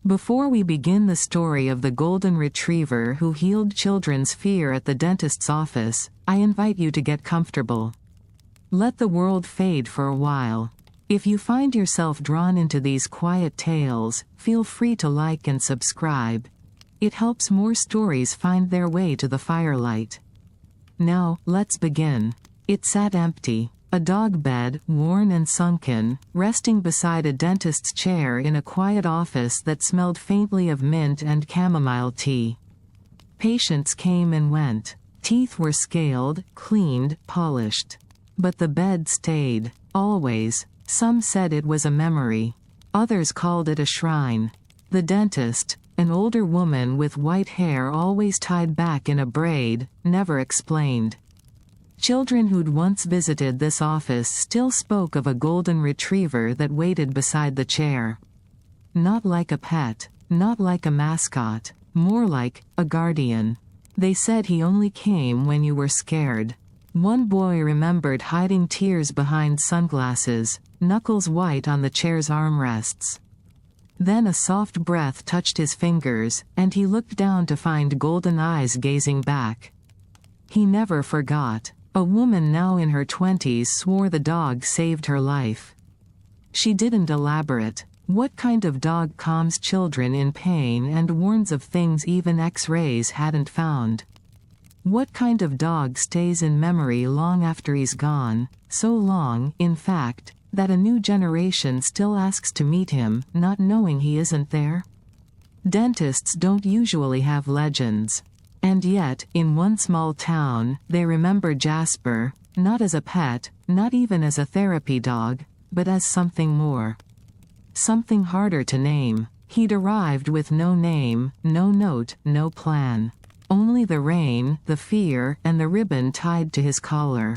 Before we begin the story of the golden retriever who healed children's fear at the dentist's office, I invite you to get comfortable. Let the world fade for a while. If you find yourself drawn into these quiet tales, feel free to like and subscribe. It helps more stories find their way to the firelight. Now, let's begin. It sat empty. A dog bed, worn and sunken, resting beside a dentist's chair in a quiet office that smelled faintly of mint and chamomile tea. Patients came and went. Teeth were scaled, cleaned, polished. But the bed stayed, always. Some said it was a memory. Others called it a shrine. The dentist, an older woman with white hair always tied back in a braid, never explained. Children who'd once visited this office still spoke of a golden retriever that waited beside the chair. Not like a pet, not like a mascot, more like a guardian. They said he only came when you were scared. One boy remembered hiding tears behind sunglasses, knuckles white on the chair's armrests. Then a soft breath touched his fingers, and he looked down to find golden eyes gazing back. He never forgot. A woman now in her 20s swore the dog saved her life. She didn't elaborate. What kind of dog calms children in pain and warns of things even X-rays hadn't found? What kind of dog stays in memory long after he's gone, so long, in fact, that a new generation still asks to meet him, not knowing he isn't there? Dentists don't usually have legends. And yet, in one small town, they remember Jasper, not as a pet, not even as a therapy dog, but as something more. Something harder to name. He'd arrived with no name, no note, no plan. Only the rain, the fear, and the ribbon tied to his collar.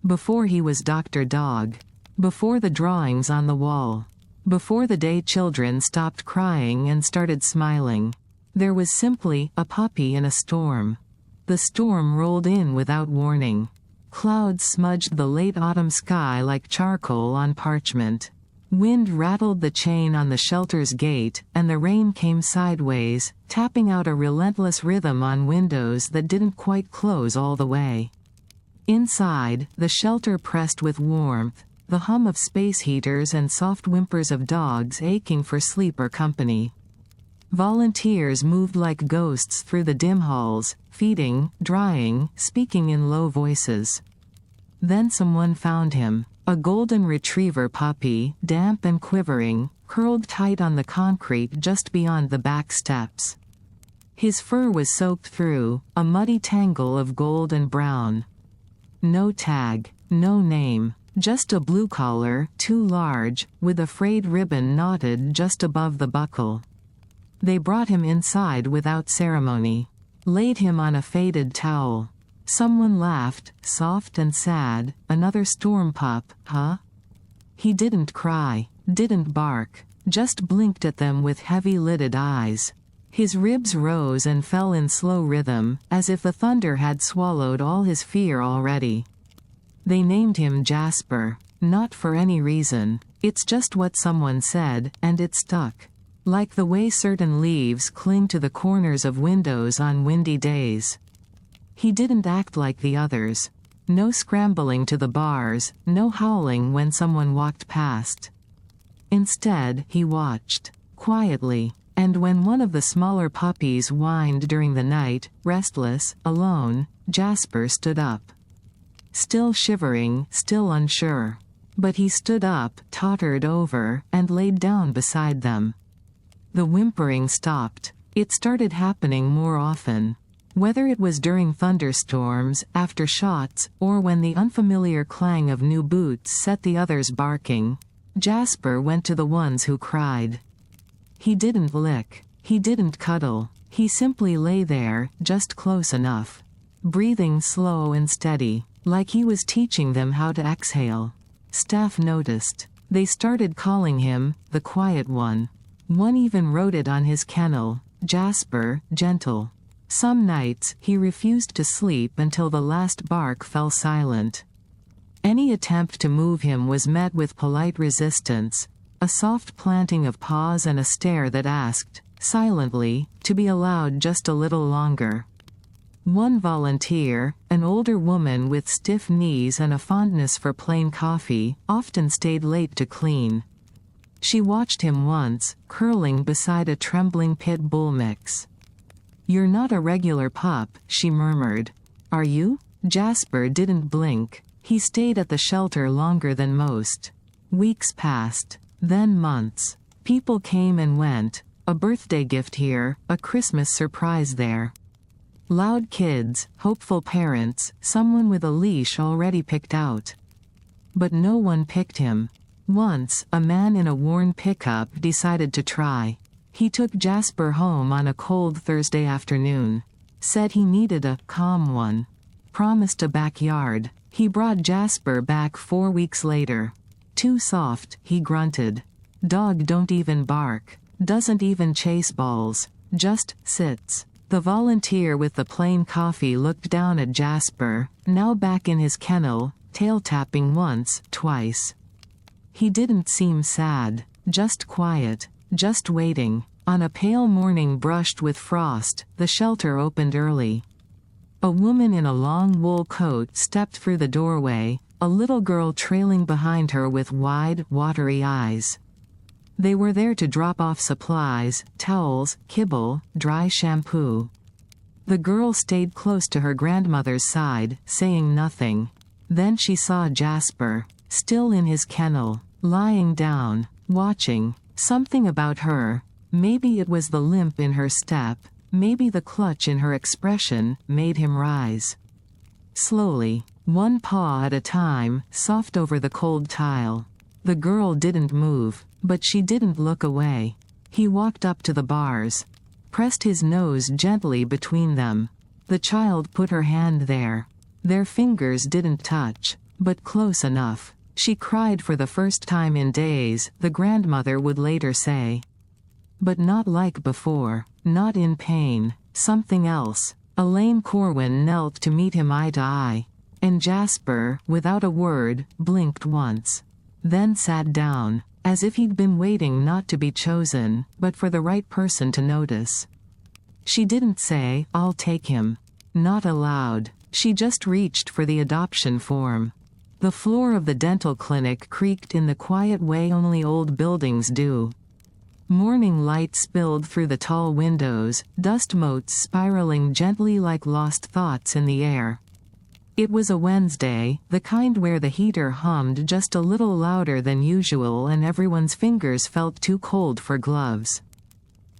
Before he was Dr. Dog. Before the drawings on the wall. Before the day children stopped crying and started smiling. There was simply a puppy in a storm. The storm rolled in without warning. Clouds smudged the late autumn sky like charcoal on parchment. Wind rattled the chain on the shelter's gate, and the rain came sideways, tapping out a relentless rhythm on windows that didn't quite close all the way. Inside, the shelter pressed with warmth, the hum of space heaters and soft whimpers of dogs aching for sleep or company. Volunteers moved like ghosts through the dim halls, feeding, drying, speaking in low voices. Then someone found him, a golden retriever puppy, damp and quivering, curled tight on the concrete just beyond the back steps. His fur was soaked through, a muddy tangle of gold and brown. No tag, no name, just a blue collar, too large, with a frayed ribbon knotted just above the buckle. They brought him inside without ceremony. Laid him on a faded towel. Someone laughed, soft and sad, another storm pup, huh? He didn't cry, didn't bark, just blinked at them with heavy-lidded eyes. His ribs rose and fell in slow rhythm, as if the thunder had swallowed all his fear already. They named him Jasper, not for any reason. It's just what someone said, and it stuck. Like the way certain leaves cling to the corners of windows on windy days. He didn't act like the others. No scrambling to the bars, no howling when someone walked past. Instead, he watched, quietly, and when one of the smaller puppies whined during the night, restless, alone, Jasper stood up. Still shivering, still unsure. But he stood up, tottered over, and laid down beside them. The whimpering stopped. It started happening more often. Whether it was during thunderstorms, after shots, or when the unfamiliar clang of new boots set the others barking, Jasper went to the ones who cried. He didn't lick. He didn't cuddle. He simply lay there, just close enough. Breathing slow and steady, like he was teaching them how to exhale. Staff noticed. They started calling him, the quiet one. One even wrote it on his kennel, Jasper, gentle. Some nights, he refused to sleep until the last bark fell silent. Any attempt to move him was met with polite resistance. a soft planting of paws and a stare that asked, silently, to be allowed just a little longer. One volunteer, an older woman with stiff knees and a fondness for plain coffee, often stayed late to clean. She watched him once, curling beside a trembling pit bull mix. "You're not a regular pup," she murmured. "Are you?" Jasper didn't blink. He stayed at the shelter longer than most. Weeks passed. Then months. People came and went. A birthday gift here, a Christmas surprise there. Loud kids, hopeful parents, someone with a leash already picked out. But no one picked him. Once, a man in a worn pickup decided to try. He took Jasper home on a cold Thursday afternoon. Said he needed a calm one. Promised a backyard. He brought Jasper back 4 weeks later. "Too soft," he grunted. "Dog don't even bark. Doesn't even chase balls. Just sits." The volunteer with the plain coffee looked down at Jasper, now back in his kennel, tail tapping once, twice. He didn't seem sad, just quiet, just waiting. On a pale morning brushed with frost, the shelter opened early. A woman in a long wool coat stepped through the doorway, a little girl trailing behind her with wide, watery eyes. They were there to drop off supplies, towels, kibble, dry shampoo. The girl stayed close to her grandmother's side, saying nothing. Then she saw Jasper, still in his kennel, lying down, watching. Something about her, maybe it was the limp in her step, maybe the clutch in her expression, made him rise. Slowly, one paw at a time, soft over the cold tile. The girl didn't move. But she didn't look away. He walked up to the bars, pressed his nose gently between them. The child put her hand there. Their fingers didn't touch, but close enough. She cried for the first time in days, the grandmother would later say. But not like before, not in pain, something else. Elaine Corwin knelt to meet him eye to eye. And Jasper, without a word, blinked once. Then sat down. As if he'd been waiting not to be chosen, but for the right person to notice. She didn't say, "I'll take him." Not aloud. She just reached for the adoption form. The floor of the dental clinic creaked in the quiet way only old buildings do. Morning light spilled through the tall windows, dust motes spiraling gently like lost thoughts in the air. It was a Wednesday, the kind where the heater hummed just a little louder than usual and everyone's fingers felt too cold for gloves.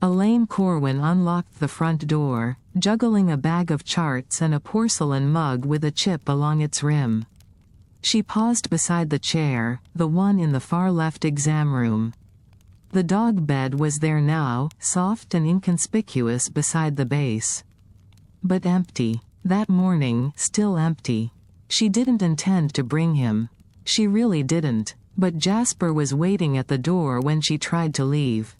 Elaine Corwin unlocked the front door, juggling a bag of charts and a porcelain mug with a chip along its rim. She paused beside the chair, the one in the far left exam room. The dog bed was there now, soft and inconspicuous beside the base. But empty. That morning, still empty. She didn't intend to bring him. She really didn't. But Jasper was waiting at the door when she tried to leave.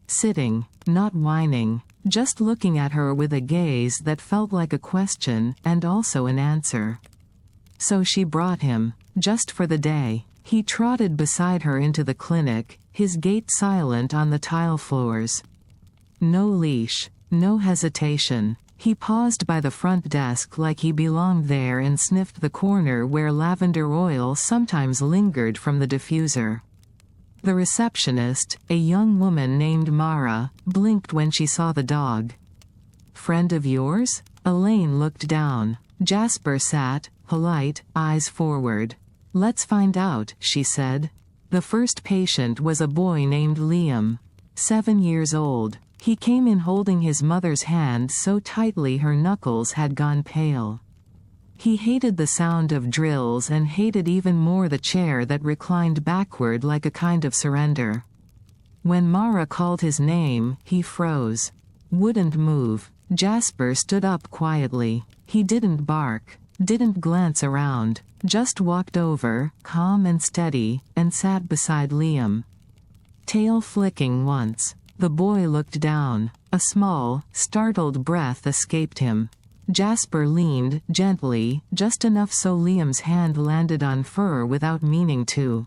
Sitting, not whining, just looking at her with a gaze that felt like a question and also an answer. So she brought him, just for the day. He trotted beside her into the clinic, his gait silent on the tile floors. No leash, no hesitation. He paused by the front desk like he belonged there and sniffed the corner where lavender oil sometimes lingered from the diffuser. The receptionist, a young woman named Mara, blinked when she saw the dog. "Friend of yours?" Elaine looked down. Jasper sat, polite, eyes forward. "Let's find out," she said. The first patient was a boy named Liam. 7 years old. He came in holding his mother's hand so tightly her knuckles had gone pale. He hated the sound of drills and hated even more the chair that reclined backward like a kind of surrender. When Mara called his name, he froze. Wouldn't move. Jasper stood up quietly. He didn't bark, didn't glance around, just walked over, calm and steady, and sat beside Liam. Tail flicking once. The boy looked down. A small, startled breath escaped him. Jasper leaned, gently, just enough so Liam's hand landed on fur without meaning to.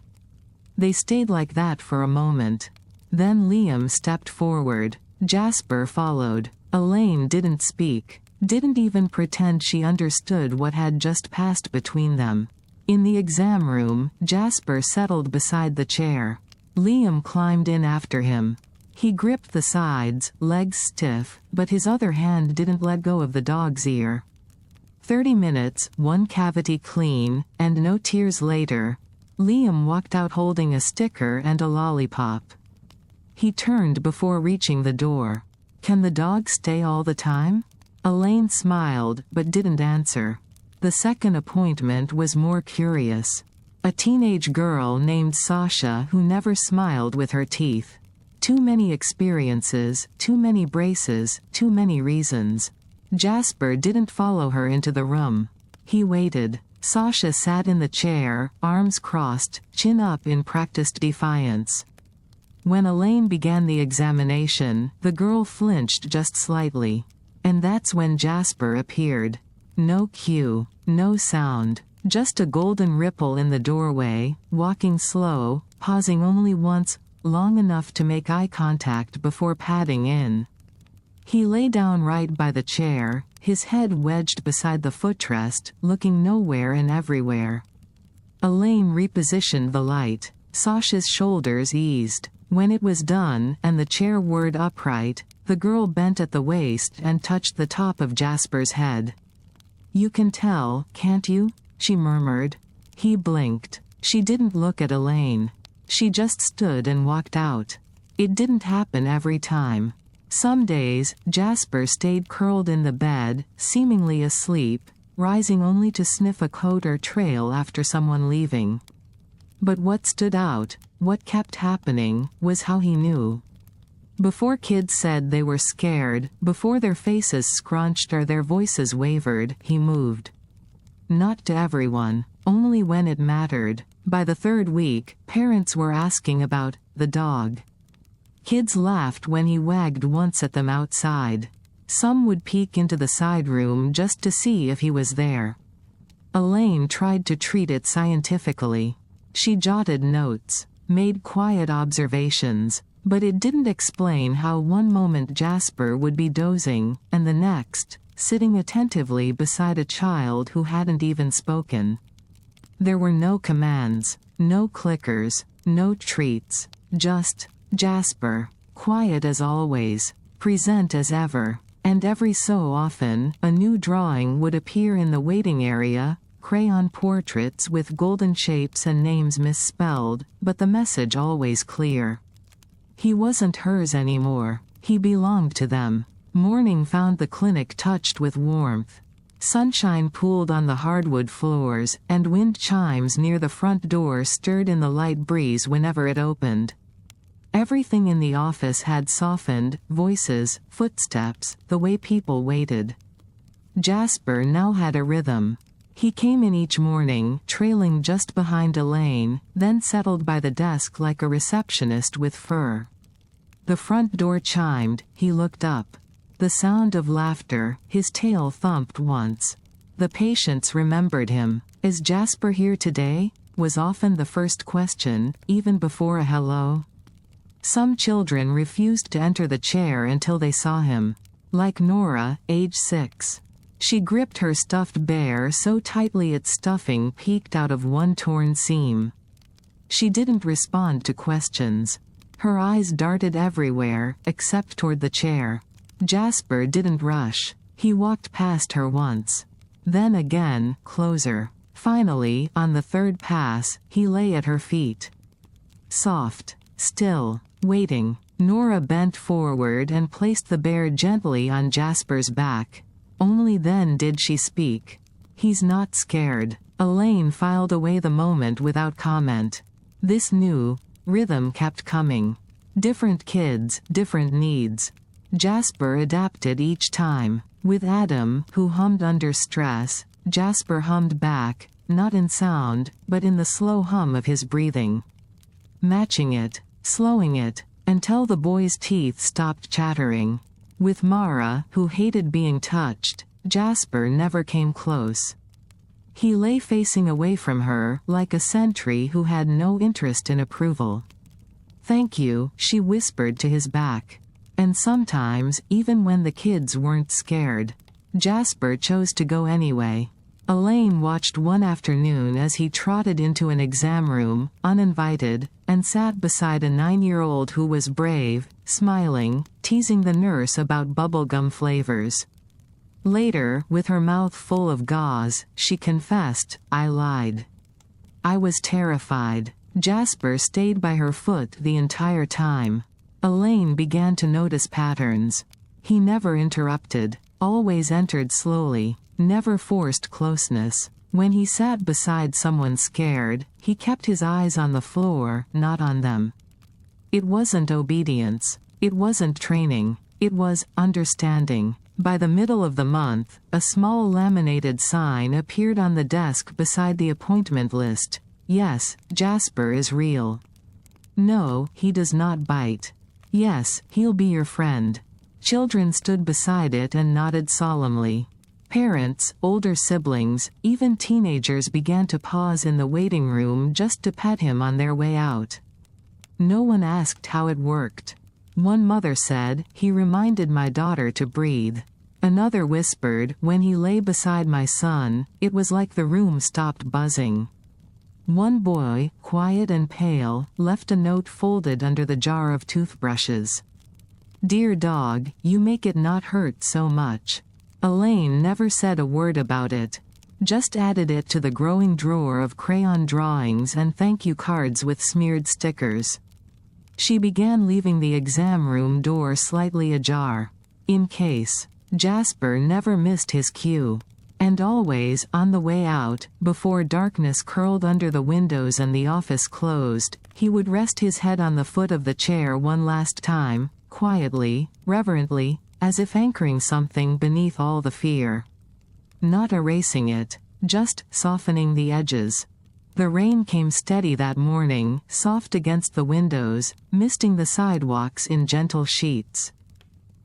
They stayed like that for a moment. Then Liam stepped forward. Jasper followed. Elaine didn't speak. Didn't even pretend she understood what had just passed between them. In the exam room, Jasper settled beside the chair. Liam climbed in after him. He gripped the sides, legs stiff, but his other hand didn't let go of the dog's ear. 30 minutes, one cavity clean, and no tears later. Liam walked out holding a sticker and a lollipop. He turned before reaching the door. Can the dog stay all the time? Elaine smiled, but didn't answer. The second appointment was more curious. A teenage girl named Sasha who never smiled with her teeth. Too many experiences, too many braces, too many reasons. Jasper didn't follow her into the room. He waited. Sasha sat in the chair, arms crossed, chin up in practiced defiance. When Elaine began the examination, the girl flinched just slightly. And that's when Jasper appeared. No cue, no sound, just a golden ripple in the doorway, walking slow, pausing only once, long enough to make eye contact before padding in. He lay down right by the chair, his head wedged beside the footrest, looking nowhere and everywhere. Elaine repositioned the light. Sasha's shoulders eased. When it was done, and the chair whirred upright, the girl bent at the waist and touched the top of Jasper's head. "You can tell, can't you?" she murmured. He blinked. She didn't look at Elaine. She just stood and walked out. It didn't happen every time. Some days, Jasper stayed curled in the bed, seemingly asleep, rising only to sniff a coat or trail after someone leaving. But what stood out, what kept happening, was how he knew. Before kids said they were scared, before their faces scrunched or their voices wavered, he moved. Not to everyone, only when it mattered. By the third week, parents were asking about the dog. Kids laughed when he wagged once at them outside. Some would peek into the side room just to see if he was there. Elaine tried to treat it scientifically. She jotted notes, made quiet observations, but it didn't explain how one moment Jasper would be dozing, and the next, sitting attentively beside a child who hadn't even spoken. There were no commands, no clickers, no treats, just Jasper, quiet as always, present as ever, and every so often, a new drawing would appear in the waiting area, crayon portraits with golden shapes and names misspelled, but the message always clear. He wasn't hers anymore. He belonged to them. Morning found the clinic touched with warmth. Sunshine pooled on the hardwood floors, and wind chimes near the front door stirred in the light breeze whenever it opened. Everything in the office had softened, voices, footsteps, the way people waited. Jasper now had a rhythm. He came in each morning, trailing just behind Elaine, then settled by the desk like a receptionist with fur. The front door chimed, he looked up. The sound of laughter, his tail thumped once. The patients remembered him. "Is Jasper here today?" was often the first question, even before a hello. Some children refused to enter the chair until they saw him. Like Nora, age 6. She gripped her stuffed bear so tightly its stuffing peeked out of one torn seam. She didn't respond to questions. Her eyes darted everywhere, except toward the chair. Jasper didn't rush. He walked past her once. Then again, closer. Finally, on the third pass, he lay at her feet. Soft, still, waiting. Nora bent forward and placed the bear gently on Jasper's back. Only then did she speak. "He's not scared." Elaine filed away the moment without comment. This new rhythm kept coming. Different kids, different needs. Jasper adapted each time. With Adam, who hummed under stress, Jasper hummed back, not in sound, but in the slow hum of his breathing. Matching it, slowing it, until the boy's teeth stopped chattering. With Mara, who hated being touched, Jasper never came close. He lay facing away from her, like a sentry who had no interest in approval. "Thank you," she whispered to his back. And sometimes, even when the kids weren't scared, Jasper chose to go anyway. Elaine watched one afternoon as he trotted into an exam room, uninvited, and sat beside a 9-year-old who was brave, smiling, teasing the nurse about bubblegum flavors. Later, with her mouth full of gauze, she confessed, "I lied. I was terrified." Jasper stayed by her foot the entire time. Elaine began to notice patterns. He never interrupted, always entered slowly, never forced closeness. When he sat beside someone scared, he kept his eyes on the floor, not on them. It wasn't obedience. It wasn't training. It was understanding. By the middle of the month, a small laminated sign appeared on the desk beside the appointment list. "Yes, Jasper is real. No, he does not bite. Yes, he'll be your friend." Children stood beside it and nodded solemnly. Parents, older siblings, even teenagers began to pause in the waiting room just to pet him on their way out. No one asked how it worked. One mother said, "He reminded my daughter to breathe." Another whispered, "When he lay beside my son, it was like the room stopped buzzing." One boy, quiet and pale, left a note folded under the jar of toothbrushes. "Dear dog, you make it not hurt so much." Elaine never said a word about it. Just added it to the growing drawer of crayon drawings and thank you cards with smeared stickers. She began leaving the exam room door slightly ajar. In case. Jasper never missed his cue. And always, on the way out, before darkness curled under the windows and the office closed, he would rest his head on the foot of the chair one last time, quietly, reverently, as if anchoring something beneath all the fear. Not erasing it, just softening the edges. The rain came steady that morning, soft against the windows, misting the sidewalks in gentle sheets.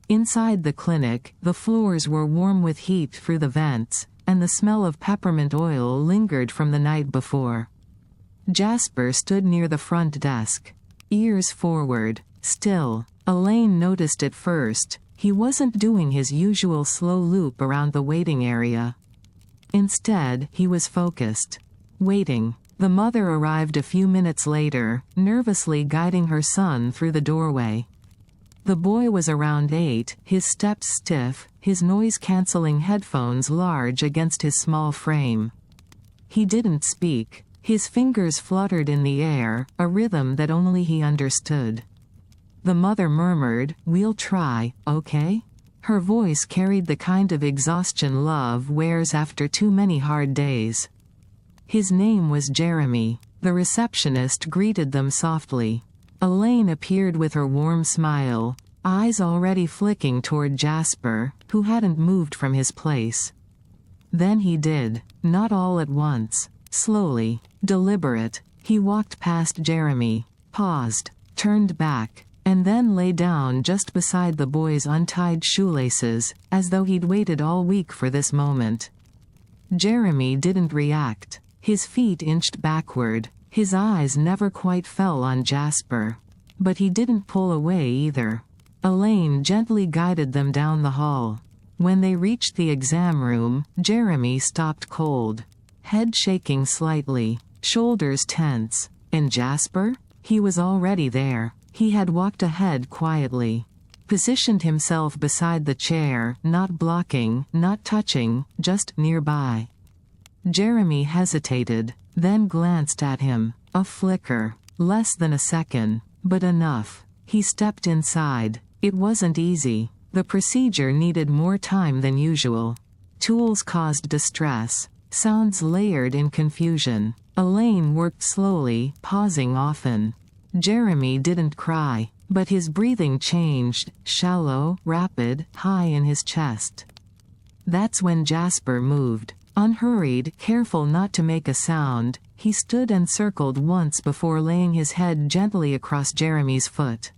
Inside the clinic, the floors were warm with heat through the vents, and the smell of peppermint oil lingered from the night before. Jasper stood near the front desk. Ears forward, still. Elaine noticed it first. He wasn't doing his usual slow loop around the waiting area. Instead, he was focused. Waiting. The mother arrived a few minutes later, nervously guiding her son through the doorway. The boy was around 8, his steps stiff, his noise-canceling headphones large against his small frame. He didn't speak. His fingers fluttered in the air, a rhythm that only he understood. The mother murmured, "We'll try, okay?" Her voice carried the kind of exhaustion love wears after too many hard days. His name was Jeremy. The receptionist greeted them softly. Elaine appeared with her warm smile, eyes already flicking toward Jasper, who hadn't moved from his place. Then he did, not all at once. Slowly, deliberate, he walked past Jeremy, paused, turned back, and then lay down just beside the boy's untied shoelaces, as though he'd waited all week for this moment. Jeremy didn't react. His feet inched backward. His eyes never quite fell on Jasper. But he didn't pull away either. Elaine gently guided them down the hall. When they reached the exam room, Jeremy stopped cold. Head shaking slightly, shoulders tense. And Jasper? He was already there. He had walked ahead quietly. Positioned himself beside the chair, not blocking, not touching, just nearby. Jeremy hesitated, then glanced at him. A flicker. Less than a second. But enough. He stepped inside. It wasn't easy. The procedure needed more time than usual. Tools caused distress. Sounds layered in confusion. Elaine worked slowly, pausing often. Jeremy didn't cry, but his breathing changed, shallow, rapid, high in his chest. That's when Jasper moved. Unhurried, careful not to make a sound, he stood and circled once before laying his head gently across Jeremy's foot.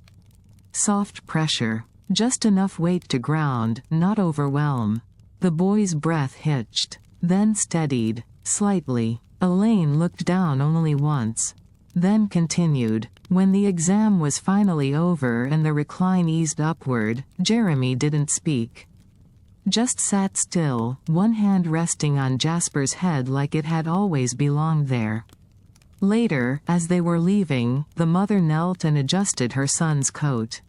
Soft pressure. Just enough weight to ground, not overwhelm. The boy's breath hitched. Then steadied. Slightly. Elaine looked down only once. Then continued. When the exam was finally over and the recline eased upward, Jeremy didn't speak. Just sat still, one hand resting on Jasper's head like it had always belonged there. Later, as they were leaving, the mother knelt and adjusted her son's coat.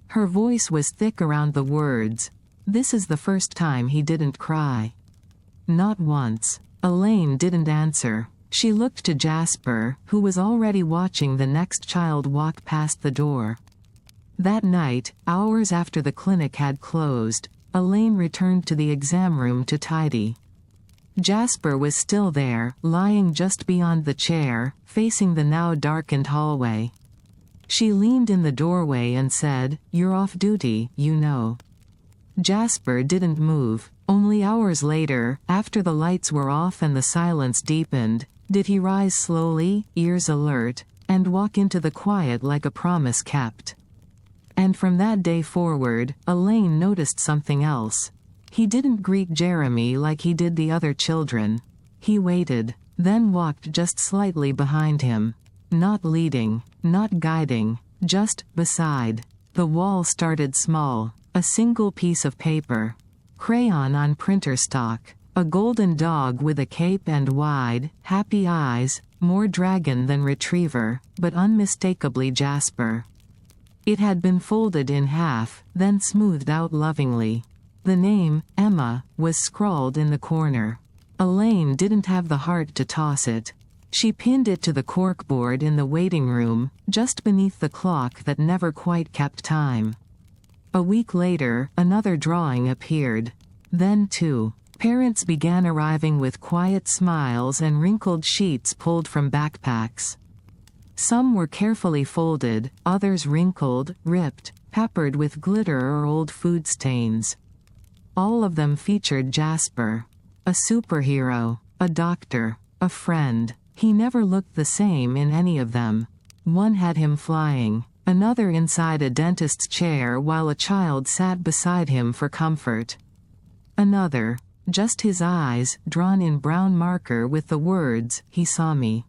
Her voice was thick around the words. This is the first time he didn't cry. Not once. Elaine didn't answer. She looked to Jasper, who was already watching the next child walk past the door. That night, hours after the clinic had closed, Elaine returned to the exam room to tidy. Jasper was still there, lying just beyond the chair, facing the now darkened hallway. She leaned in the doorway and said, "You're off duty, you know." Jasper didn't move. Only hours later, after the lights were off and the silence deepened, did he rise slowly, ears alert, and walk into the quiet like a promise kept. And from that day forward, Elaine noticed something else. He didn't greet Jeremy like he did the other children. He waited, then walked just slightly behind him. Not leading, not guiding, just beside. The wall started small. A single piece of paper. Crayon on printer stock. A golden dog with a cape and wide, happy eyes, more dragon than retriever, but unmistakably Jasper. It had been folded in half, then smoothed out lovingly. The name, Emma, was scrawled in the corner. Elaine didn't have the heart to toss it. She pinned it to the corkboard in the waiting room, just beneath the clock that never quite kept time. A week later, another drawing appeared. Then two. Parents began arriving with quiet smiles and wrinkled sheets pulled from backpacks. Some were carefully folded, others wrinkled, ripped, peppered with glitter or old food stains. All of them featured Jasper. A superhero, a doctor, a friend. He never looked the same in any of them. One had him flying, another inside a dentist's chair while a child sat beside him for comfort. Another, just his eyes, drawn in brown marker with the words, "He saw me."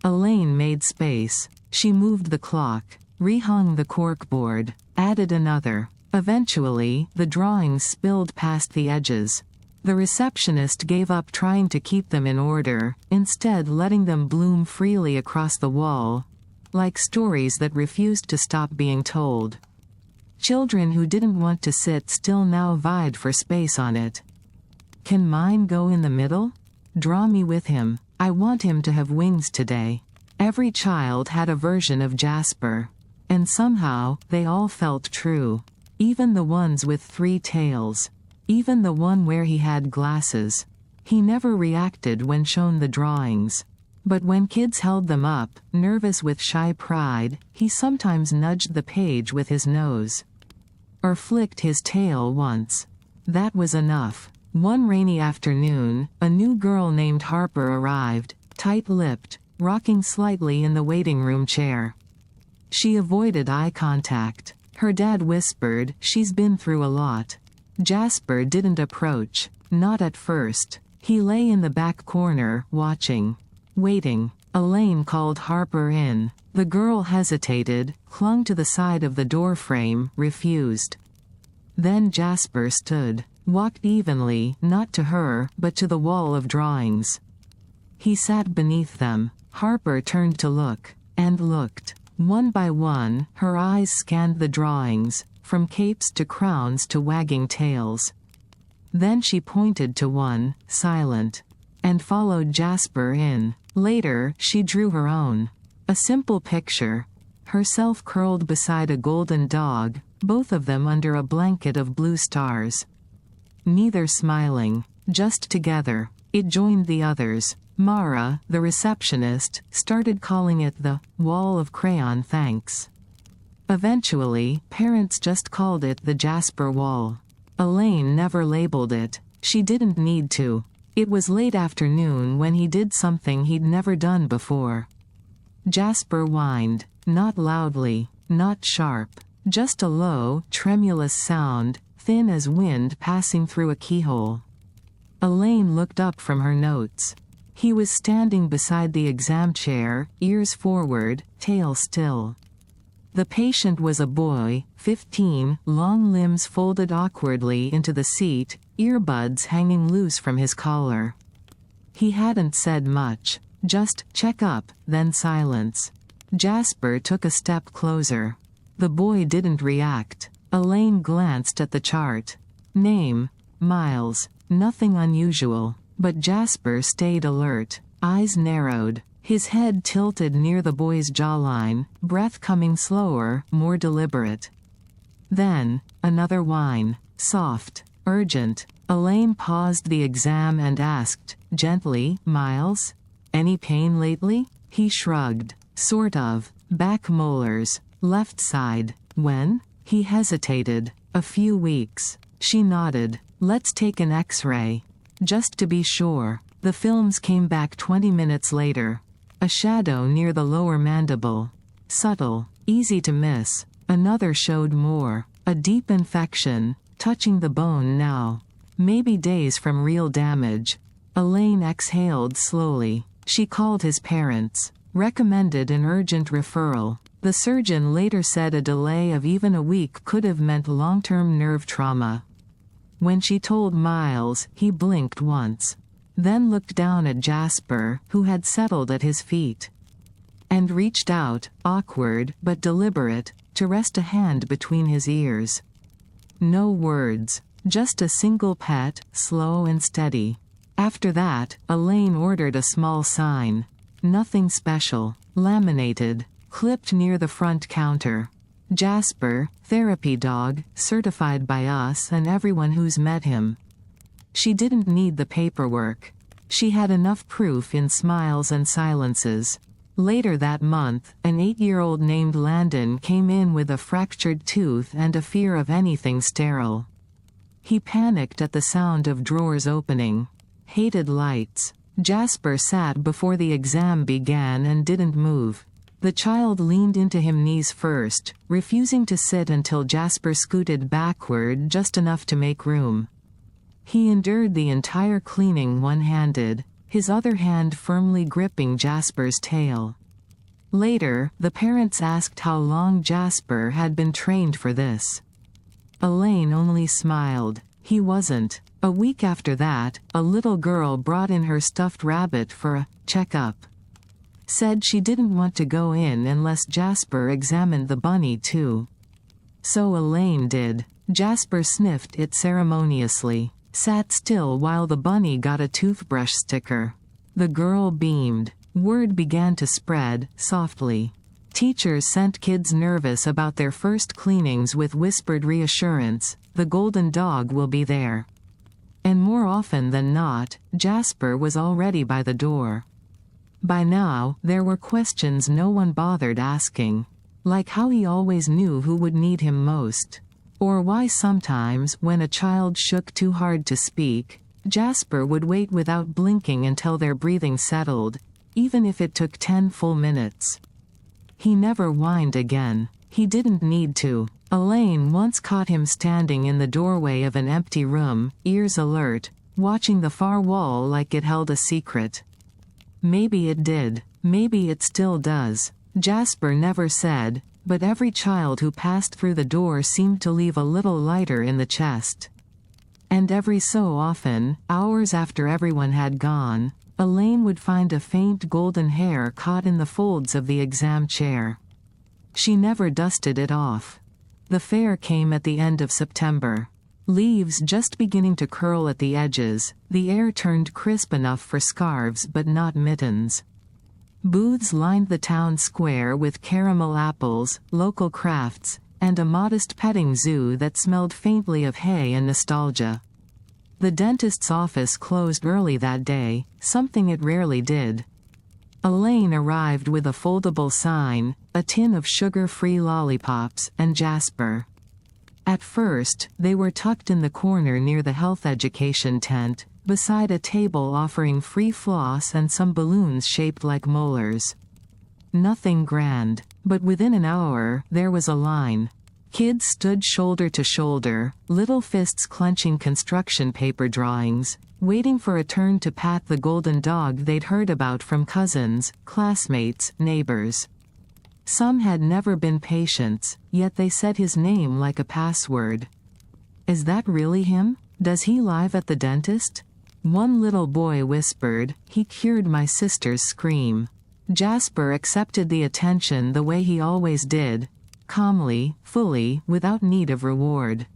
Elaine made space. She moved the clock, rehung the corkboard, added another. Eventually, the drawings spilled past the edges. The receptionist gave up trying to keep them in order, instead letting them bloom freely across the wall, like stories that refused to stop being told. Children who didn't want to sit still now vied for space on it. "Can mine go in the middle? Draw me with him. I want him to have wings today." Every child had a version of Jasper. And somehow, they all felt true. Even the ones with 3 tails. Even the one where he had glasses. He never reacted when shown the drawings. But when kids held them up, nervous with shy pride, he sometimes nudged the page with his nose. Or flicked his tail once. That was enough. One rainy afternoon, a new girl named Harper arrived, tight-lipped, rocking slightly in the waiting room chair. She avoided eye contact. Her dad whispered, "She's been through a lot." Jasper didn't approach. Not at first. He lay in the back corner, watching. Waiting. Elaine called Harper in. The girl hesitated, clung to the side of the doorframe, refused. Then Jasper stood. Walked evenly, not to her, but to the wall of drawings. He sat beneath them. Harper turned to look. And looked. One by one, her eyes scanned the drawings, from capes to crowns to wagging tails. Then she pointed to one, silent, and followed Jasper in. Later, she drew her own. A simple picture. Herself curled beside a golden dog, both of them under a blanket of blue stars. Neither smiling, just together. It joined the others. Mara, the receptionist, started calling it the wall of crayon thanks. Eventually, parents just called it the Jasper Wall. Elaine never labeled it. She didn't need to. It was late afternoon when he did something he'd never done before. Jasper whined. Not loudly, not sharp. Just a low, tremulous sound, thin as wind passing through a keyhole. Elaine looked up from her notes. He was standing beside the exam chair, ears forward, tail still. The patient was a boy, 15, long limbs folded awkwardly into the seat, earbuds hanging loose from his collar. He hadn't said much. Just, check up, then silence. Jasper took a step closer. The boy didn't react. Elaine glanced at the chart. Name: Miles. Nothing unusual. But Jasper stayed alert. Eyes narrowed. His head tilted near the boy's jawline, breath coming slower, more deliberate. Then, another whine. Soft. Urgent. Elaine paused the exam and asked, gently, Miles? Any pain lately? He shrugged. Sort of. Back molars. Left side. When? He hesitated. A few weeks. She nodded. Let's take an X-ray. Just to be sure. The films came back 20 minutes later. A shadow near the lower mandible. Subtle. Easy to miss. Another showed more. A deep infection. Touching the bone now. Maybe days from real damage. Elaine exhaled slowly. She called his parents. Recommended an urgent referral. The surgeon later said a delay of even a week could have meant long-term nerve trauma. When she told Miles, he blinked once. Then looked down at Jasper, who had settled at his feet. And reached out, awkward but deliberate, to rest a hand between his ears. No words. Just a single pet, slow and steady. After that, Elaine ordered a small sign. Nothing special. Laminated. Clipped near the front counter. Jasper, therapy dog, certified by us and everyone who's met him. She didn't need the paperwork. She had enough proof in smiles and silences. Later that month, an 8-year-old named Landon came in with a fractured tooth and a fear of anything sterile. He panicked at the sound of drawers opening. Hated lights. Jasper sat before the exam began and didn't move. The child leaned into him knees first, refusing to sit until Jasper scooted backward just enough to make room. He endured the entire cleaning one-handed, his other hand firmly gripping Jasper's tail. Later, the parents asked how long Jasper had been trained for this. Elaine only smiled. He wasn't. A week after that, a little girl brought in her stuffed rabbit for a checkup. Said she didn't want to go in unless Jasper examined the bunny too. So Elaine did. Jasper sniffed it ceremoniously. Sat still while the bunny got a toothbrush sticker. The girl beamed. Word began to spread, softly. Teachers sent kids nervous about their first cleanings with whispered reassurance, the golden dog will be there. And more often than not, Jasper was already by the door. By now, there were questions no one bothered asking. Like how he always knew who would need him most. Or why sometimes, when a child shook too hard to speak, Jasper would wait without blinking until their breathing settled, even if it took 10 full minutes. He never whined again. He didn't need to. Elaine once caught him standing in the doorway of an empty room, ears alert, watching the far wall like it held a secret. Maybe it did. Maybe it still does. Jasper never said, but every child who passed through the door seemed to leave a little lighter in the chest. And every so often, hours after everyone had gone, Elaine would find a faint golden hair caught in the folds of the exam chair. She never dusted it off. The fair came at the end of September. Leaves just beginning to curl at the edges, the air turned crisp enough for scarves but not mittens. Booths lined the town square with caramel apples, local crafts, and a modest petting zoo that smelled faintly of hay and nostalgia. The dentist's office closed early that day, something it rarely did. Elaine arrived with a foldable sign, a tin of sugar-free lollipops, and Jasper. At first, they were tucked in the corner near the health education tent, beside a table offering free floss and some balloons shaped like molars. Nothing grand, but within an hour, there was a line. Kids stood shoulder to shoulder, little fists clenching construction paper drawings, waiting for a turn to pat the golden dog they'd heard about from cousins, classmates, neighbors. Some had never been patients, yet they said his name like a password. Is that really him? Does he live at the dentist? One little boy whispered, he cured my sister's scream. Jasper accepted the attention the way he always did, calmly, fully, without need of reward.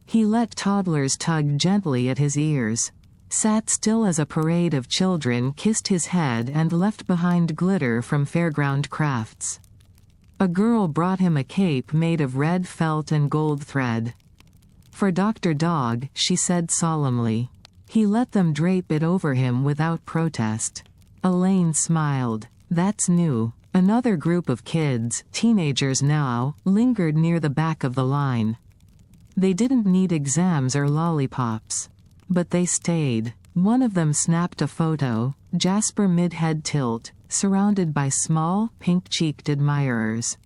He let toddlers tug gently at his ears, sat still as a parade of children kissed his head and left behind glitter from fairground crafts. A girl brought him a cape made of red felt and gold thread. For Dr. Dog, she said solemnly. He let them drape it over him without protest. Elaine smiled. That's new. Another group of kids, teenagers now, lingered near the back of the line. They didn't need exams or lollipops. But they stayed. One of them snapped a photo, Jasper mid-head tilt, surrounded by small, pink-cheeked admirers.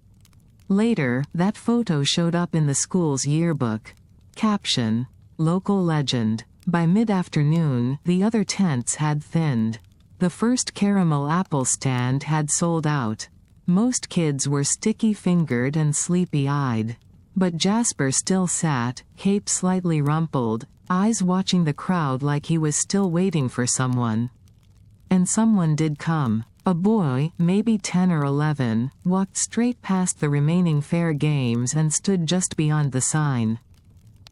Later, that photo showed up in the school's yearbook. Caption: Local legend. By mid-afternoon, the other tents had thinned. The first caramel apple stand had sold out. Most kids were sticky-fingered and sleepy-eyed. But Jasper still sat, cape slightly rumpled, eyes watching the crowd like he was still waiting for someone. And someone did come. A boy, maybe 10 or 11, walked straight past the remaining fair games and stood just beyond the sign.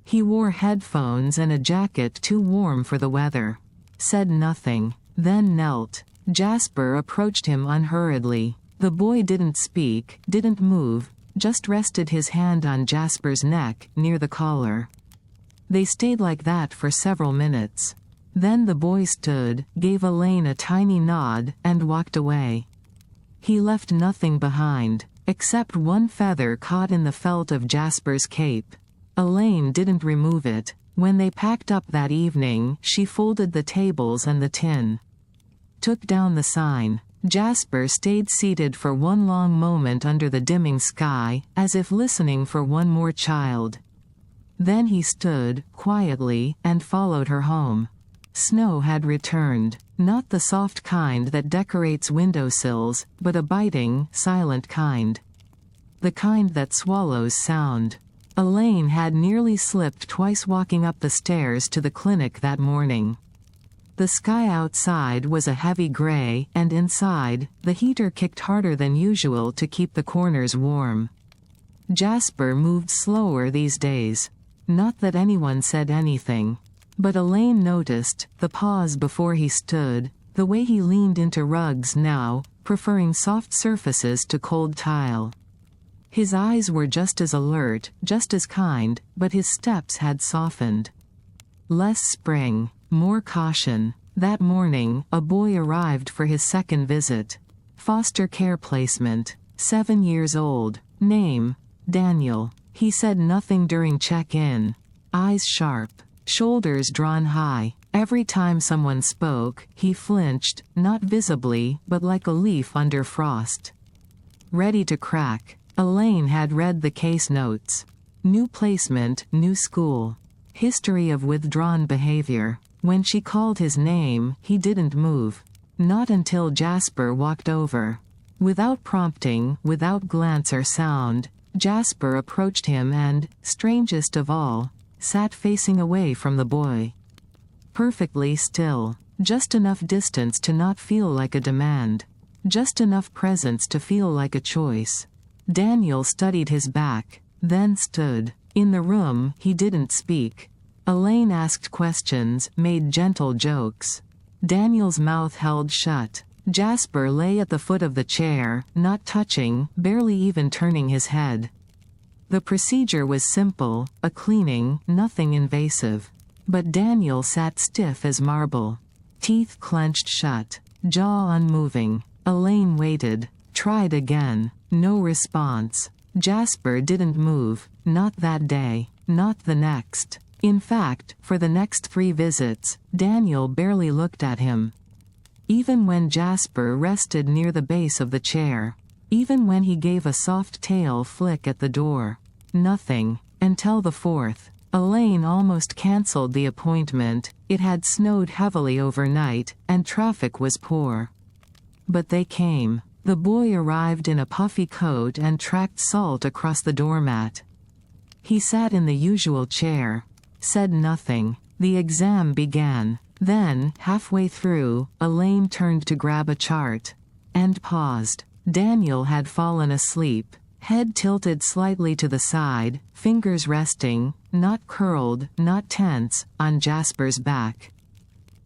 He wore headphones and a jacket too warm for the weather. Said nothing. Then knelt. Jasper approached him unhurriedly. The boy didn't speak, didn't move, just rested his hand on Jasper's neck, near the collar. They stayed like that for several minutes. Then the boy stood, gave Elaine a tiny nod, and walked away. He left nothing behind, except one feather caught in the felt of Jasper's cape. Elaine didn't remove it. When they packed up that evening, she folded the tables and the tin. Took down the sign. Jasper stayed seated for one long moment under the dimming sky, as if listening for one more child. Then he stood, quietly, and followed her home. Snow had returned, not the soft kind that decorates windowsills, but a biting, silent kind. The kind that swallows sound. Elaine had nearly slipped twice walking up the stairs to the clinic that morning. The sky outside was a heavy gray, and inside, the heater kicked harder than usual to keep the corners warm. Jasper moved slower these days. Not that anyone said anything. But Elaine noticed, the pause before he stood, the way he leaned into rugs now, preferring soft surfaces to cold tile. His eyes were just as alert, just as kind, but his steps had softened. Less spring. More caution. That morning, a boy arrived for his second visit. Foster care placement. 7 years old. Name: Daniel. He said nothing during check-in. Eyes sharp. Shoulders drawn high. Every time someone spoke, he flinched, not visibly, but like a leaf under frost. Ready to crack. Elaine had read the case notes. New placement, new school. History of withdrawn behavior. When she called his name, he didn't move. Not until Jasper walked over. Without prompting, without glance or sound, Jasper approached him and, strangest of all, sat facing away from the boy. Perfectly still. Just enough distance to not feel like a demand. Just enough presence to feel like a choice. Daniel studied his back, then stood. In the room, he didn't speak. Elaine asked questions, made gentle jokes. Daniel's mouth held shut. Jasper lay at the foot of the chair, not touching, barely even turning his head. The procedure was simple, a cleaning, nothing invasive. But Daniel sat stiff as marble. Teeth clenched shut. Jaw unmoving. Elaine waited. Tried again. No response. Jasper didn't move. Not that day. Not the next. In fact, for the next 3 visits, Daniel barely looked at him. Even when Jasper rested near the base of the chair. Even when he gave a soft tail flick at the door. Nothing. Until the 4th. Elaine almost cancelled the appointment. It had snowed heavily overnight, and traffic was poor. But they came. The boy arrived in a puffy coat and tracked salt across the doormat. He sat in the usual chair. Said nothing. The exam began. Then, halfway through, Elaine turned to grab a chart. And paused. Daniel had fallen asleep. Head tilted slightly to the side, fingers resting, not curled, not tense, on Jasper's back.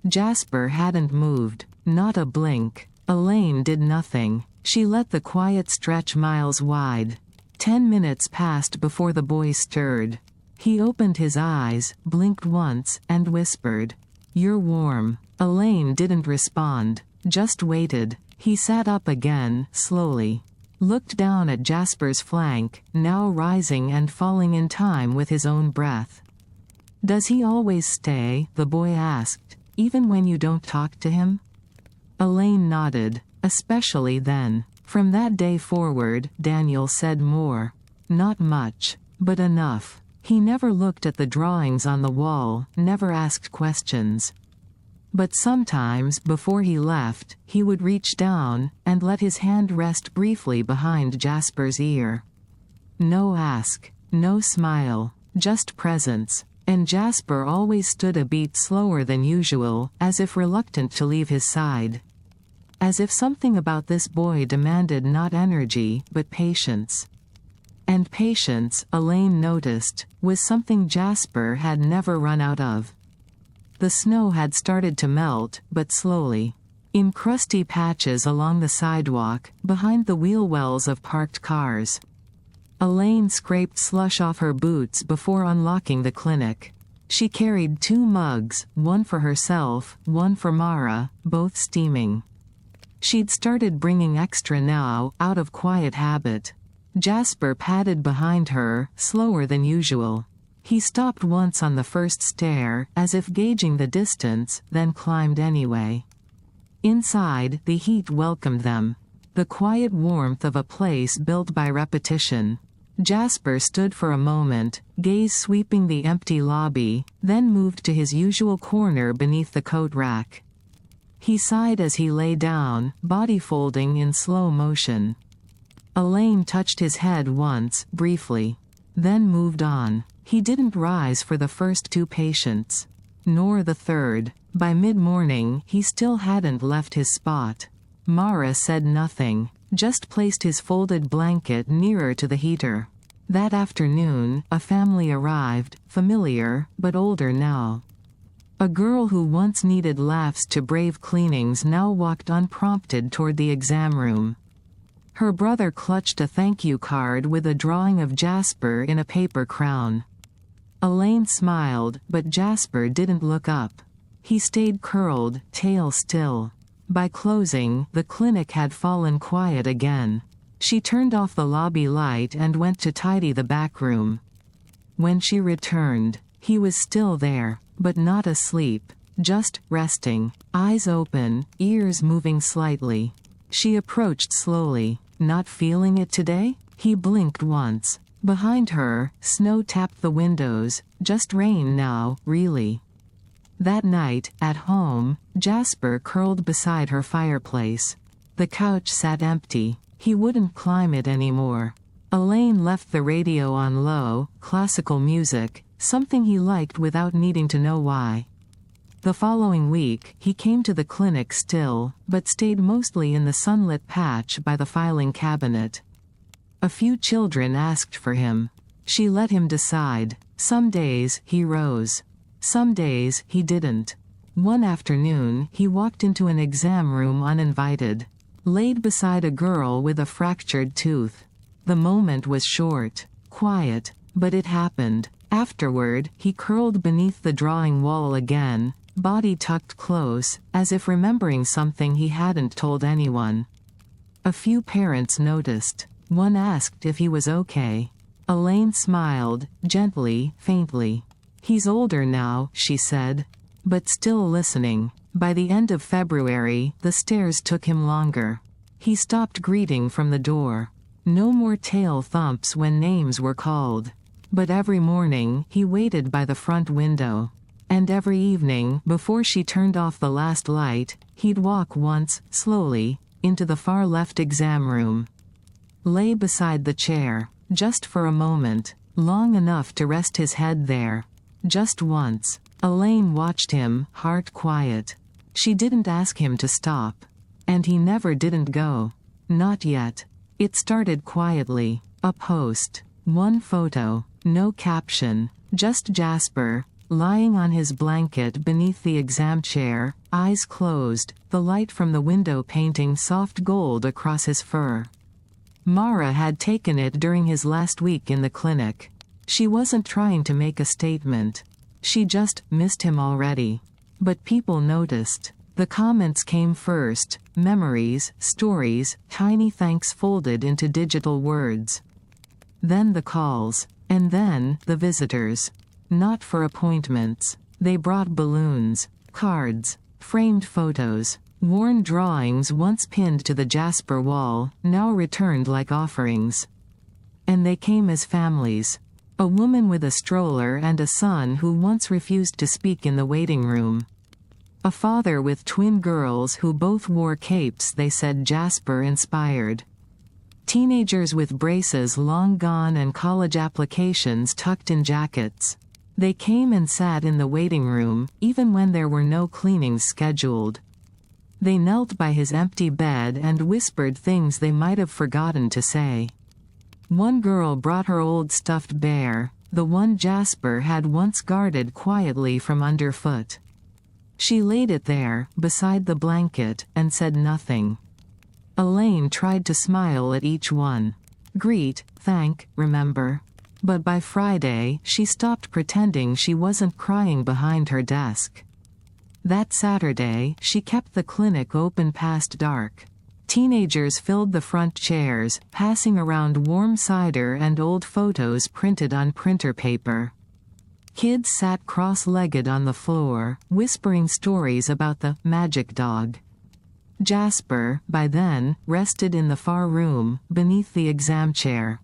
Jasper hadn't moved. Not a blink. Elaine did nothing. She let the quiet stretch miles wide. 10 minutes passed before the boy stirred. He opened his eyes, blinked once, and whispered, "You're warm." Elaine didn't respond, just waited. He sat up again, slowly. Looked down at Jasper's flank, now rising and falling in time with his own breath. "Does he always stay?" the boy asked, "even when you don't talk to him?" Elaine nodded. "Especially then." From that day forward, Daniel said more. Not much, but enough. He never looked at the drawings on the wall, never asked questions. But sometimes, before he left, he would reach down, and let his hand rest briefly behind Jasper's ear. No ask, no smile, just presence. And Jasper always stood a beat slower than usual, as if reluctant to leave his side. As if something about this boy demanded not energy, but patience. And patience, Elaine noticed, was something Jasper had never run out of. The snow had started to melt, but slowly. In crusty patches along the sidewalk, behind the wheel wells of parked cars. Elaine scraped slush off her boots before unlocking the clinic. She carried 2 mugs, one for herself, one for Mara, both steaming. She'd started bringing extra now, out of quiet habit. Jasper padded behind her, slower than usual. He stopped once on the first stair, as if gauging the distance, then climbed anyway. Inside, the heat welcomed them. The quiet warmth of a place built by repetition. Jasper stood for a moment, gaze sweeping the empty lobby, then moved to his usual corner beneath the coat rack. He sighed as he lay down, body folding in slow motion. Elaine touched his head once, briefly. Then moved on. He didn't rise for the first 2 patients. Nor the third. By mid-morning, he still hadn't left his spot. Mara said nothing, just placed his folded blanket nearer to the heater. That afternoon, a family arrived, familiar, but older now. A girl who once needed laughs to brave cleanings now walked unprompted toward the exam room. Her brother clutched a thank you card with a drawing of Jasper in a paper crown. Elaine smiled, but Jasper didn't look up. He stayed curled, tail still. By closing, the clinic had fallen quiet again. She turned off the lobby light and went to tidy the back room. When she returned, he was still there. But not asleep, just resting, eyes open, ears moving slightly. She approached slowly. "Not feeling it today?" He blinked once. Behind her, snow tapped the windows, just rain now, really. That night, at home, Jasper curled beside her fireplace. The couch sat empty. He wouldn't climb it anymore. Elaine left the radio on low, classical music, something he liked without needing to know why. The following week, he came to the clinic still, but stayed mostly in the sunlit patch by the filing cabinet. A few children asked for him. She let him decide. Some days, he rose. Some days, he didn't. One afternoon, he walked into an exam room uninvited. Laid beside a girl with a fractured tooth. The moment was short. Quiet. But it happened. Afterward, he curled beneath the drawing wall again, body tucked close, as if remembering something he hadn't told anyone. A few parents noticed. One asked if he was okay. Elaine smiled, gently, faintly. "He's older now," she said. But still listening. By the end of February, the stairs took him longer. He stopped greeting from the door. No more tail thumps when names were called. But every morning, he waited by the front window. And every evening, before she turned off the last light, he'd walk once, slowly, into the far left exam room. Lay beside the chair, just for a moment, long enough to rest his head there. Just once. Elaine watched him, heart quiet. She didn't ask him to stop. And he never didn't go. Not yet. It started quietly. A post. One photo. No caption. Just Jasper, lying on his blanket beneath the exam chair, eyes closed, the light from the window painting soft gold across his fur. Mara had taken it during his last week in the clinic. She wasn't trying to make a statement. She just missed him already. But people noticed. The comments came first, memories, stories, tiny thanks folded into digital words. Then the calls. And then, the visitors. Not for appointments. They brought balloons, cards, framed photos, worn drawings once pinned to the Jasper wall, now returned like offerings. And they came as families. A woman with a stroller and a son who once refused to speak in the waiting room. A father with twin girls who both wore capes they said Jasper inspired. Teenagers with braces long gone and college applications tucked in jackets. They came and sat in the waiting room, even when there were no cleanings scheduled. They knelt by his empty bed and whispered things they might have forgotten to say. One girl brought her old stuffed bear, the one Jasper had once guarded quietly from underfoot. She laid it there, beside the blanket, and said nothing. Elaine tried to smile at each one. Greet, thank, remember. But by Friday, she stopped pretending she wasn't crying behind her desk. That Saturday, she kept the clinic open past dark. Teenagers filled the front chairs, passing around warm cider and old photos printed on printer paper. Kids sat cross-legged on the floor, whispering stories about the magic dog. Jasper, by then, rested in the far room, beneath the exam chair.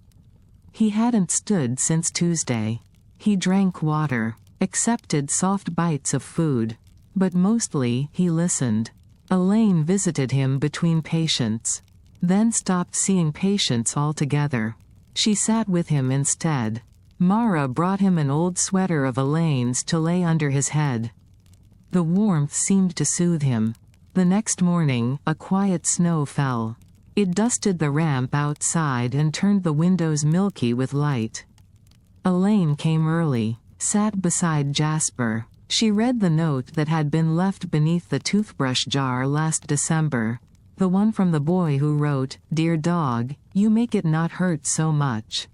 He hadn't stood since Tuesday. He drank water, accepted soft bites of food. But mostly, he listened. Elaine visited him between patients. Then stopped seeing patients altogether. She sat with him instead. Mara brought him an old sweater of Elaine's to lay under his head. The warmth seemed to soothe him. The next morning, a quiet snow fell. It dusted the ramp outside and turned the windows milky with light. Elaine came early, sat beside Jasper. She read the note that had been left beneath the toothbrush jar last December. The one from the boy who wrote, "Dear dog, you make it not hurt so much."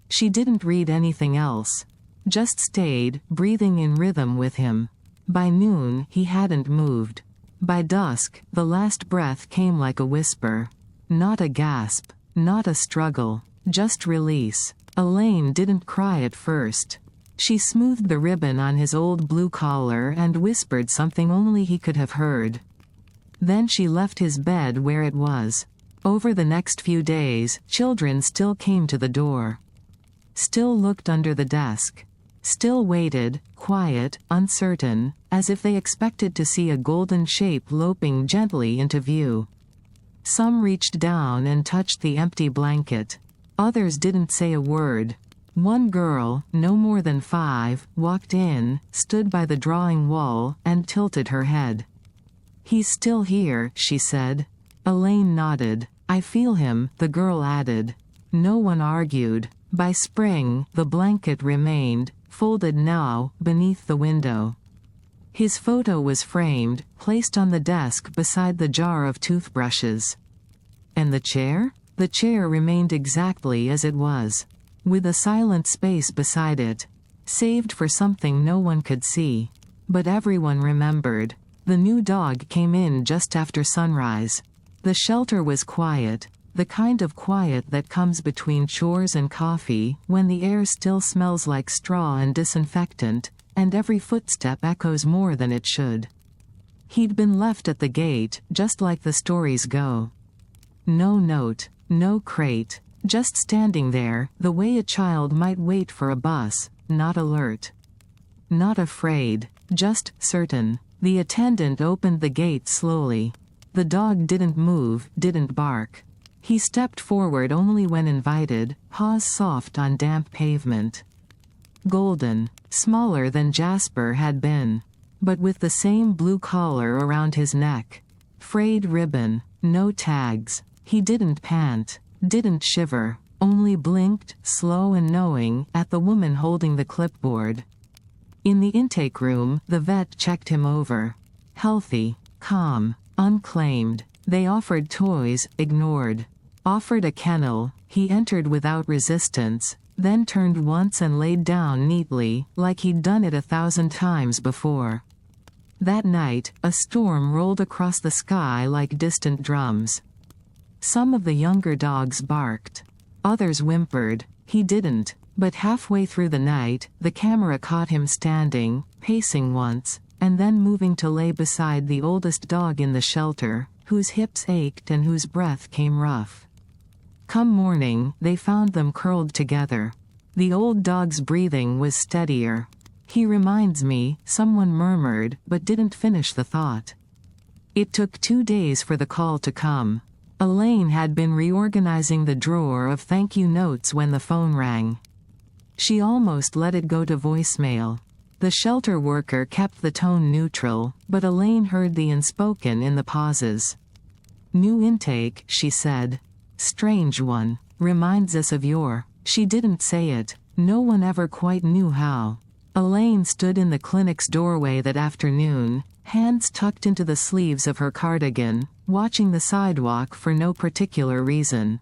She didn't read anything else. Just stayed, breathing in rhythm with him. By noon, he hadn't moved. By dusk, the last breath came like a whisper. Not a gasp. Not a struggle. Just release. Elaine didn't cry at first. She smoothed the ribbon on his old blue collar and whispered something only he could have heard. Then she left his bed where it was. Over the next few days, children still came to the door. Still looked under the desk. Still waited, quiet, uncertain, as if they expected to see a golden shape loping gently into view. Some reached down and touched the empty blanket. Others didn't say a word. One girl, no more than 5, walked in, stood by the drawing wall, and tilted her head. "He's still here," she said. Elaine nodded. "I feel him," the girl added. No one argued. By spring, the blanket remained, folded now, beneath the window. His photo was framed, placed on the desk beside the jar of toothbrushes. And the chair? The chair remained exactly as it was. With a silent space beside it. Saved for something no one could see. But everyone remembered. The new dog came in just after sunrise. The shelter was quiet. The kind of quiet that comes between chores and coffee, when the air still smells like straw and disinfectant, and every footstep echoes more than it should. He'd been left at the gate, just like the stories go. No note, no crate, Just standing there, the way a child might wait for a bus, not alert. Not afraid, just certain. The attendant opened the gate slowly. The dog didn't move, didn't bark. He stepped forward only when invited, paws soft on damp pavement. Golden, smaller than Jasper had been, but with the same blue collar around his neck. Frayed ribbon, no tags. He didn't pant, didn't shiver, only blinked, slow and knowing, at the woman holding the clipboard. In the intake room, the vet checked him over. Healthy, calm, unclaimed. They offered toys, ignored. Offered a kennel, he entered without resistance, then turned once and laid down neatly, like he'd done it 1,000 times before. That night, a storm rolled across the sky like distant drums. Some of the younger dogs barked. Others whimpered. He didn't, but halfway through the night, the camera caught him standing, pacing once, and then moving to lay beside the oldest dog in the shelter, whose hips ached and whose breath came rough. Come morning, they found them curled together. The old dog's breathing was steadier. He reminds me, someone murmured, but didn't finish the thought. It took 2 days for the call to come. Elaine had been reorganizing the drawer of thank you notes when the phone rang. She almost let it go to voicemail. The shelter worker kept the tone neutral, but Elaine heard the unspoken in the pauses. New intake, she said. Strange one. Reminds us of your. She didn't say it. No one ever quite knew how. Elaine stood in the clinic's doorway that afternoon, hands tucked into the sleeves of her cardigan, watching the sidewalk for no particular reason.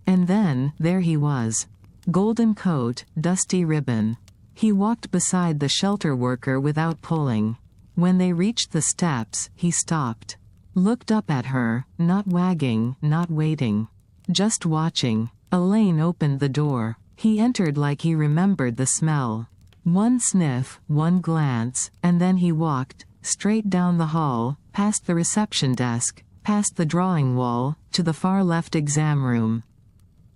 And then, there he was. Golden coat, dusty ribbon. He walked beside the shelter worker without pulling. When they reached the steps, he stopped. Looked up at her, not wagging, not waiting. Just watching. Elaine opened the door. He entered like he remembered the smell. One sniff, one glance, and then he walked, straight down the hall, past the reception desk, past the drawing wall, to the far left exam room.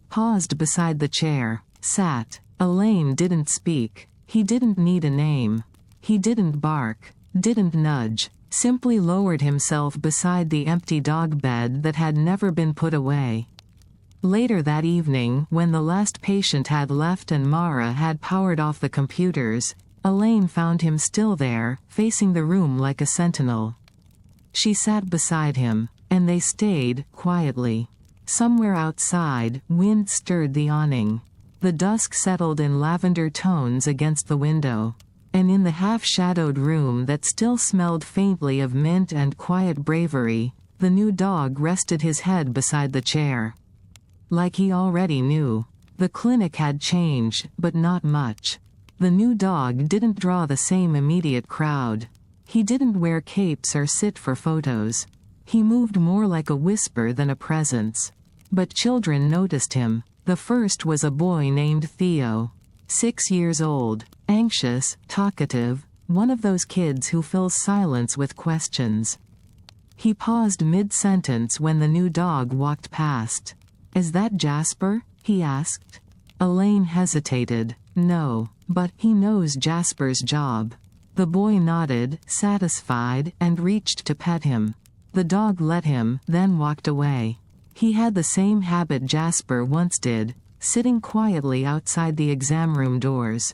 Paused beside the chair, sat. Elaine didn't speak. He didn't need a name. He didn't bark, didn't nudge, simply lowered himself beside the empty dog bed that had never been put away. Later that evening, when the last patient had left and Mara had powered off the computers, Elaine found him still there, facing the room like a sentinel. She sat beside him, and they stayed, quietly. Somewhere outside, wind stirred the awning. The dusk settled in lavender tones against the window. And in the half-shadowed room that still smelled faintly of mint and quiet bravery, the new dog rested his head beside the chair. Like he already knew. The clinic had changed, but not much. The new dog didn't draw the same immediate crowd. He didn't wear capes or sit for photos. He moved more like a whisper than a presence. But children noticed him. The first was a boy named Theo. 6 years old. Anxious, talkative, one of those kids who fills silence with questions. He paused mid-sentence when the new dog walked past. Is that Jasper? He asked. Elaine hesitated. No, but he knows Jasper's job. The boy nodded, satisfied, and reached to pet him. The dog let him, then walked away. He had the same habit Jasper once did, sitting quietly outside the exam room doors.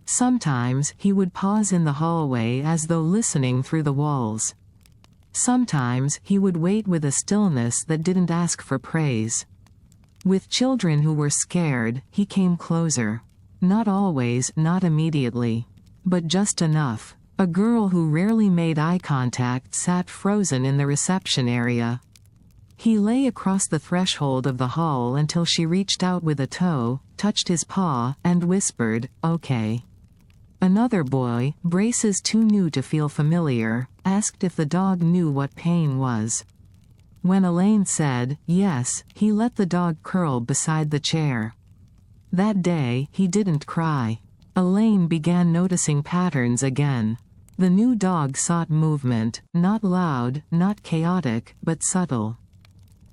Sometimes he would pause in the hallway as though listening through the walls. Sometimes he would wait with a stillness that didn't ask for praise. With children who were scared, he came closer. Not always, not immediately. But just enough. A girl who rarely made eye contact sat frozen in the reception area. He lay across the threshold of the hall until she reached out with a toe, touched his paw, and whispered, "Okay." Another boy, braces too new to feel familiar, asked if the dog knew what pain was. When Elaine said, yes, he let the dog curl beside the chair. That day, he didn't cry. Elaine began noticing patterns again. The new dog sought movement, not loud, not chaotic, but subtle.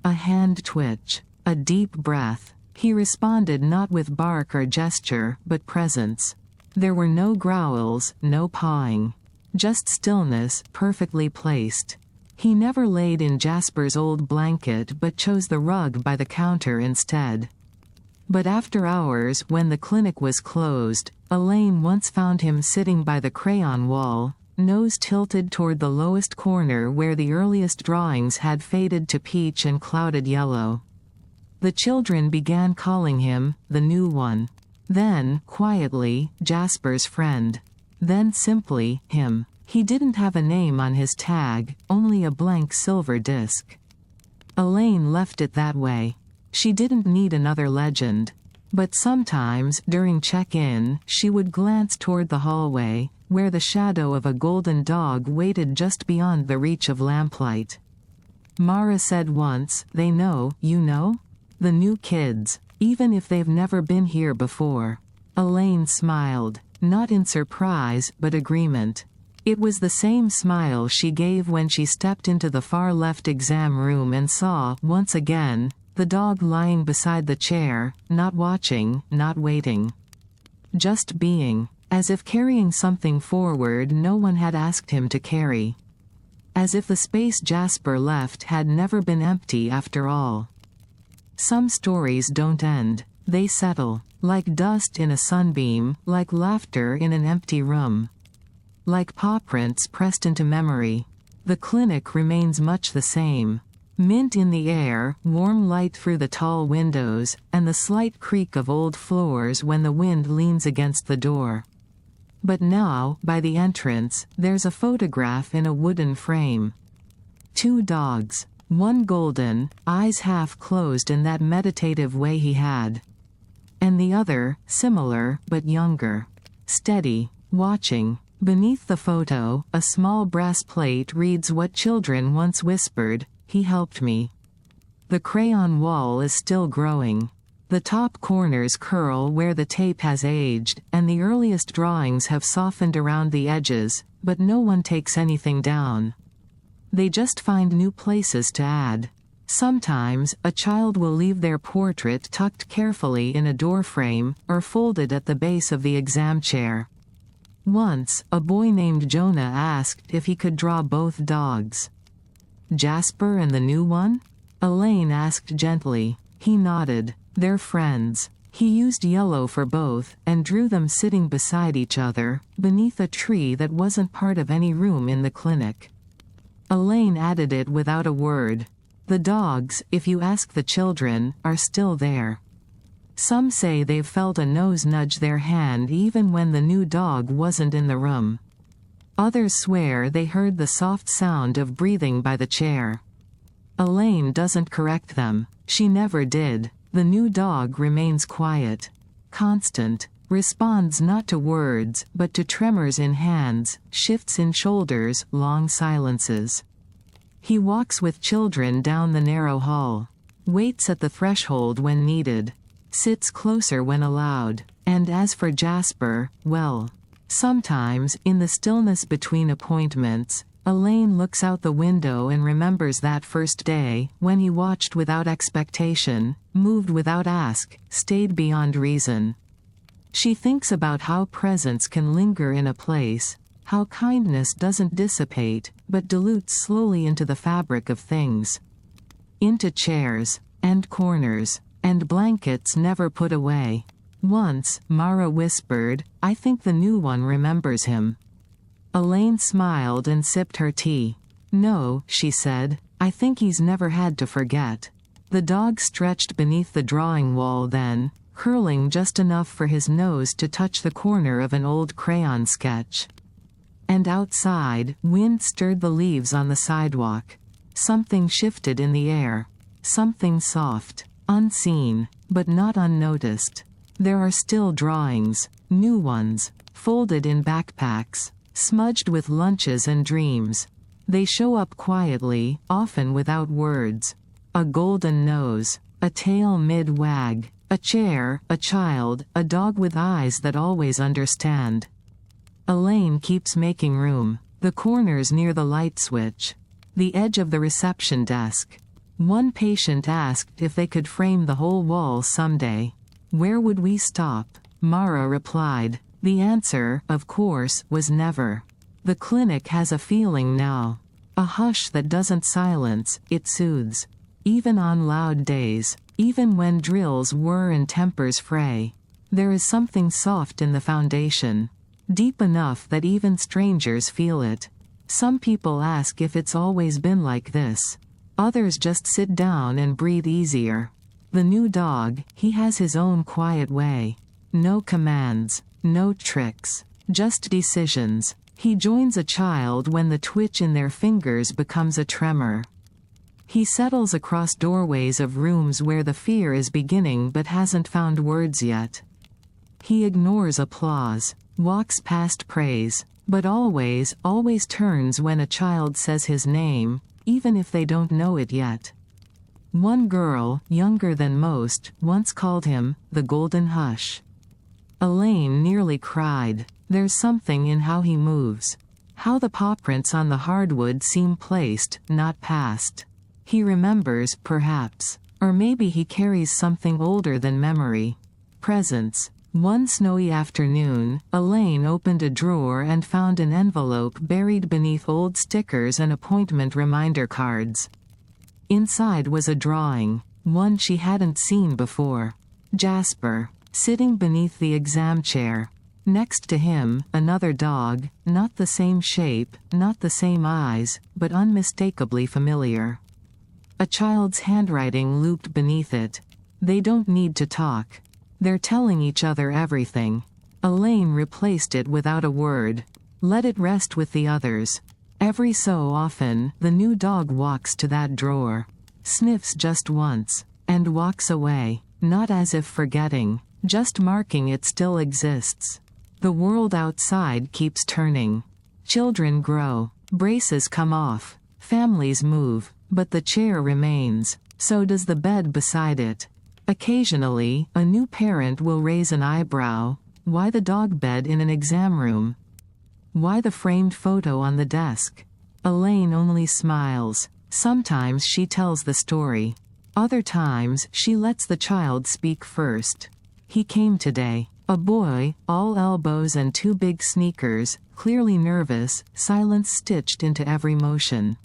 A hand twitch. A deep breath. He responded not with bark or gesture, but presence. There were no growls, no pawing. Just stillness, perfectly placed. He never laid in Jasper's old blanket but chose the rug by the counter instead. But after hours, when the clinic was closed, Elaine once found him sitting by the crayon wall, nose tilted toward the lowest corner where the earliest drawings had faded to peach and clouded yellow. The children began calling him, the new one. Then, quietly, Jasper's friend. Then simply, him. He didn't have a name on his tag, only a blank silver disc. Elaine left it that way. She didn't need another legend. But sometimes, during check-in, she would glance toward the hallway, where the shadow of a golden dog waited just beyond the reach of lamplight. Mara said once, "They know, you know? The new kids, even if they've never been here before." Elaine smiled, not in surprise, but agreement. It was the same smile she gave when she stepped into the far-left exam room and saw, once again, the dog lying beside the chair, not watching, not waiting. Just being, as if carrying something forward no one had asked him to carry. As if the space Jasper left had never been empty after all. Some stories don't end, they settle, like dust in a sunbeam, like laughter in an empty room. Like pawprints pressed into memory. The clinic remains much the same. Mint in the air, warm light through the tall windows, and the slight creak of old floors when the wind leans against the door. But now, by the entrance, there's a photograph in a wooden frame. 2 dogs. One golden, eyes half closed in that meditative way he had. And the other, similar, but younger. Steady, watching. Beneath the photo, a small brass plate reads what children once whispered, "He helped me." The crayon wall is still growing. The top corners curl where the tape has aged, and the earliest drawings have softened around the edges, but no one takes anything down. They just find new places to add. Sometimes, a child will leave their portrait tucked carefully in a doorframe, or folded at the base of the exam chair. Once, a boy named Jonah asked if he could draw both dogs. Jasper and the new one? Elaine asked gently. He nodded. They're friends. He used yellow for both, and drew them sitting beside each other, beneath a tree that wasn't part of any room in the clinic. Elaine added it without a word. The dogs, if you ask the children, are still there. Some say they've felt a nose nudge their hand even when the new dog wasn't in the room. Others swear they heard the soft sound of breathing by the chair. Elaine doesn't correct them. She never did. The new dog remains quiet. Constant. Responds not to words, but to tremors in hands, shifts in shoulders, long silences. He walks with children down the narrow hall. Waits at the threshold when needed. Sits closer when allowed. And as for Jasper, well, sometimes, in the stillness between appointments, Elaine looks out the window and remembers that first day, when he watched without expectation, moved without ask, stayed beyond reason. She thinks about how presence can linger in a place, how kindness doesn't dissipate, but dilutes slowly into the fabric of things. Into chairs, and corners, and blankets never put away. Once, Mara whispered, "I think the new one remembers him." Elaine smiled and sipped her tea. "No," she said, "I think he's never had to forget." The dog stretched beneath the drawing wall then, curling just enough for his nose to touch the corner of an old crayon sketch. And outside, wind stirred the leaves on the sidewalk. Something shifted in the air. Something soft. Unseen, but not unnoticed. There are still drawings, new ones, folded in backpacks, smudged with lunches and dreams. They show up quietly, often without words. A golden nose, a tail mid-wag, a chair, a child, a dog with eyes that always understand. Elaine keeps making room. The corners near the light switch. The edge of the reception desk. One patient asked if they could frame the whole wall someday. Where would we stop? Mara replied. The answer, of course, was never. The clinic has a feeling now. A hush that doesn't silence, it soothes. Even on loud days, even when drills whir and tempers fray. There is something soft in the foundation. Deep enough that even strangers feel it. Some people ask if it's always been like this. Others just sit down and breathe easier. The new dog, he has his own quiet way. No commands, no tricks, just decisions. He joins a child when the twitch in their fingers becomes a tremor. He settles across doorways of rooms where the fear is beginning but hasn't found words yet. He ignores applause, walks past praise, but always turns when a child says his name, even if they don't know it yet. One girl, younger than most, once called him the Golden Hush. Elaine nearly cried. There's something in how he moves. How the pawprints on the hardwood seem placed, not past. He remembers, perhaps. Or maybe he carries something older than memory. Presence. One snowy afternoon, Elaine opened a drawer and found an envelope buried beneath old stickers and appointment reminder cards. Inside was a drawing, one she hadn't seen before. Jasper, sitting beneath the exam chair. Next to him, another dog, not the same shape, not the same eyes, but unmistakably familiar. A child's handwriting looped beneath it. They don't need to talk. They're telling each other everything. Elaine replaced it without a word. Let it rest with the others. Every so often, the new dog walks to that drawer. Sniffs just once. And walks away. Not as if forgetting. Just marking it still exists. The world outside keeps turning. Children grow. Braces come off. Families move. But the chair remains. So does the bed beside it. Occasionally, a new parent will raise an eyebrow. Why the dog bed in an exam room? Why the framed photo on the desk? Elaine only smiles. Sometimes she tells the story. Other times, she lets the child speak first. He came today. A boy, all elbows and two big sneakers, clearly nervous, silence stitched into every motion.